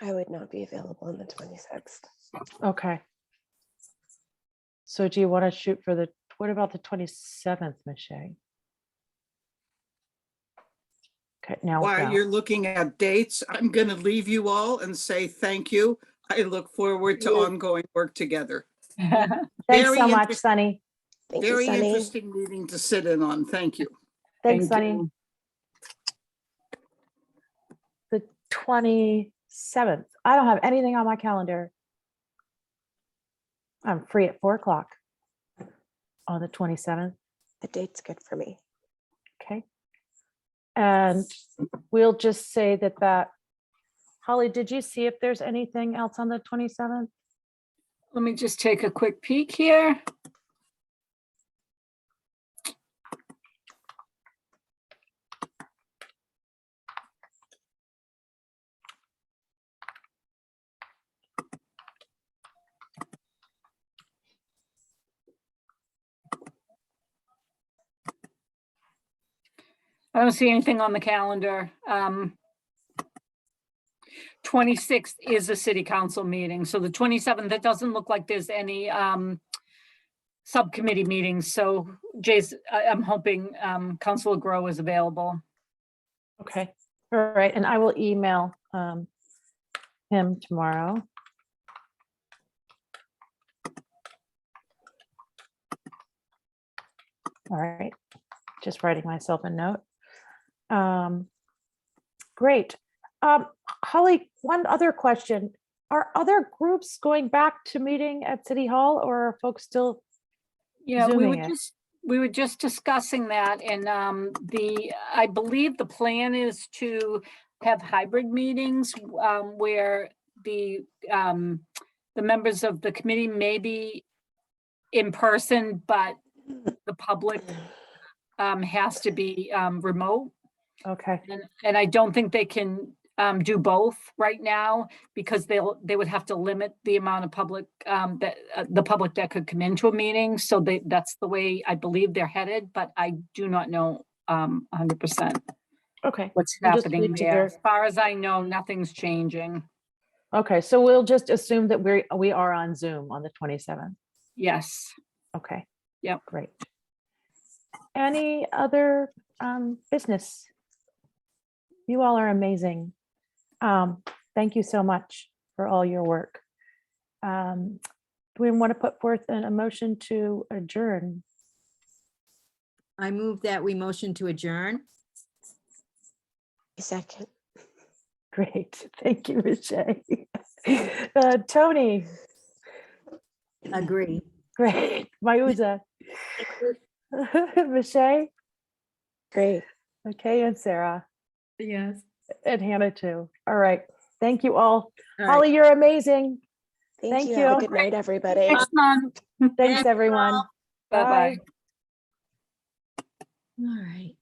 I would not be available on the 26th. Okay. So do you want to shoot for what about the 27th, Michelle? Okay, now. While you're looking at dates, I'm going to leave you all and say thank you. I look forward to ongoing work together. Thanks very so much, interest- Sunny. Thank you, Very Sunny. interesting meeting to sit in on. Thank you. Thanks, Thank Sunny. you. The 27th. 27th. I don't have anything on my calendar. I'm free at 4 o'clock on the 27th. The date's good for me. Okay. And we'll just say that Holly, did you see if there's anything else on the 27th? Let me just take a quick peek here. I don't see anything on the calendar. 26th is a city council meeting, so the 27th, it doesn't look like there's any subcommittee meetings. So I'm hoping Councilor Grow is available. Okay. All right. And I will email him tomorrow. All right. Just writing myself a note. Great. Holly, one other question. Are other groups going back to meeting at City Hall, or are folks still? Yeah, Zooming it. we were just discussing that, and I believe the plan is to have hybrid meetings where the members of the committee may be in person, but the public has to be remote. Okay. And I don't think they can do both right now, because they would have to limit the amount of public that the public that could come into a meeting. So that's the way I believe they're headed, but I do not know 100% Okay. what's We'll just happening wait to there. hear. As far as I know, nothing's changing. Okay. So we'll just assume that we are on Zoom on the 27th. Yes. Okay. Yep. Great. Any other business? You all are amazing. Thank you so much for all your work. Do we want to put forth a motion to adjourn? I move that we motion to adjourn. Second. Great. Thank you, Michelle. Tony, Agree. great. Mayuza. Michelle, Great. okay, and Sarah, Yes. and Hannah too. All right. Thank you all. All right. Holly, you're amazing. Thank Thank you. Have a you. good night, everybody. Next month. Thanks, everyone. Bye-bye. All right.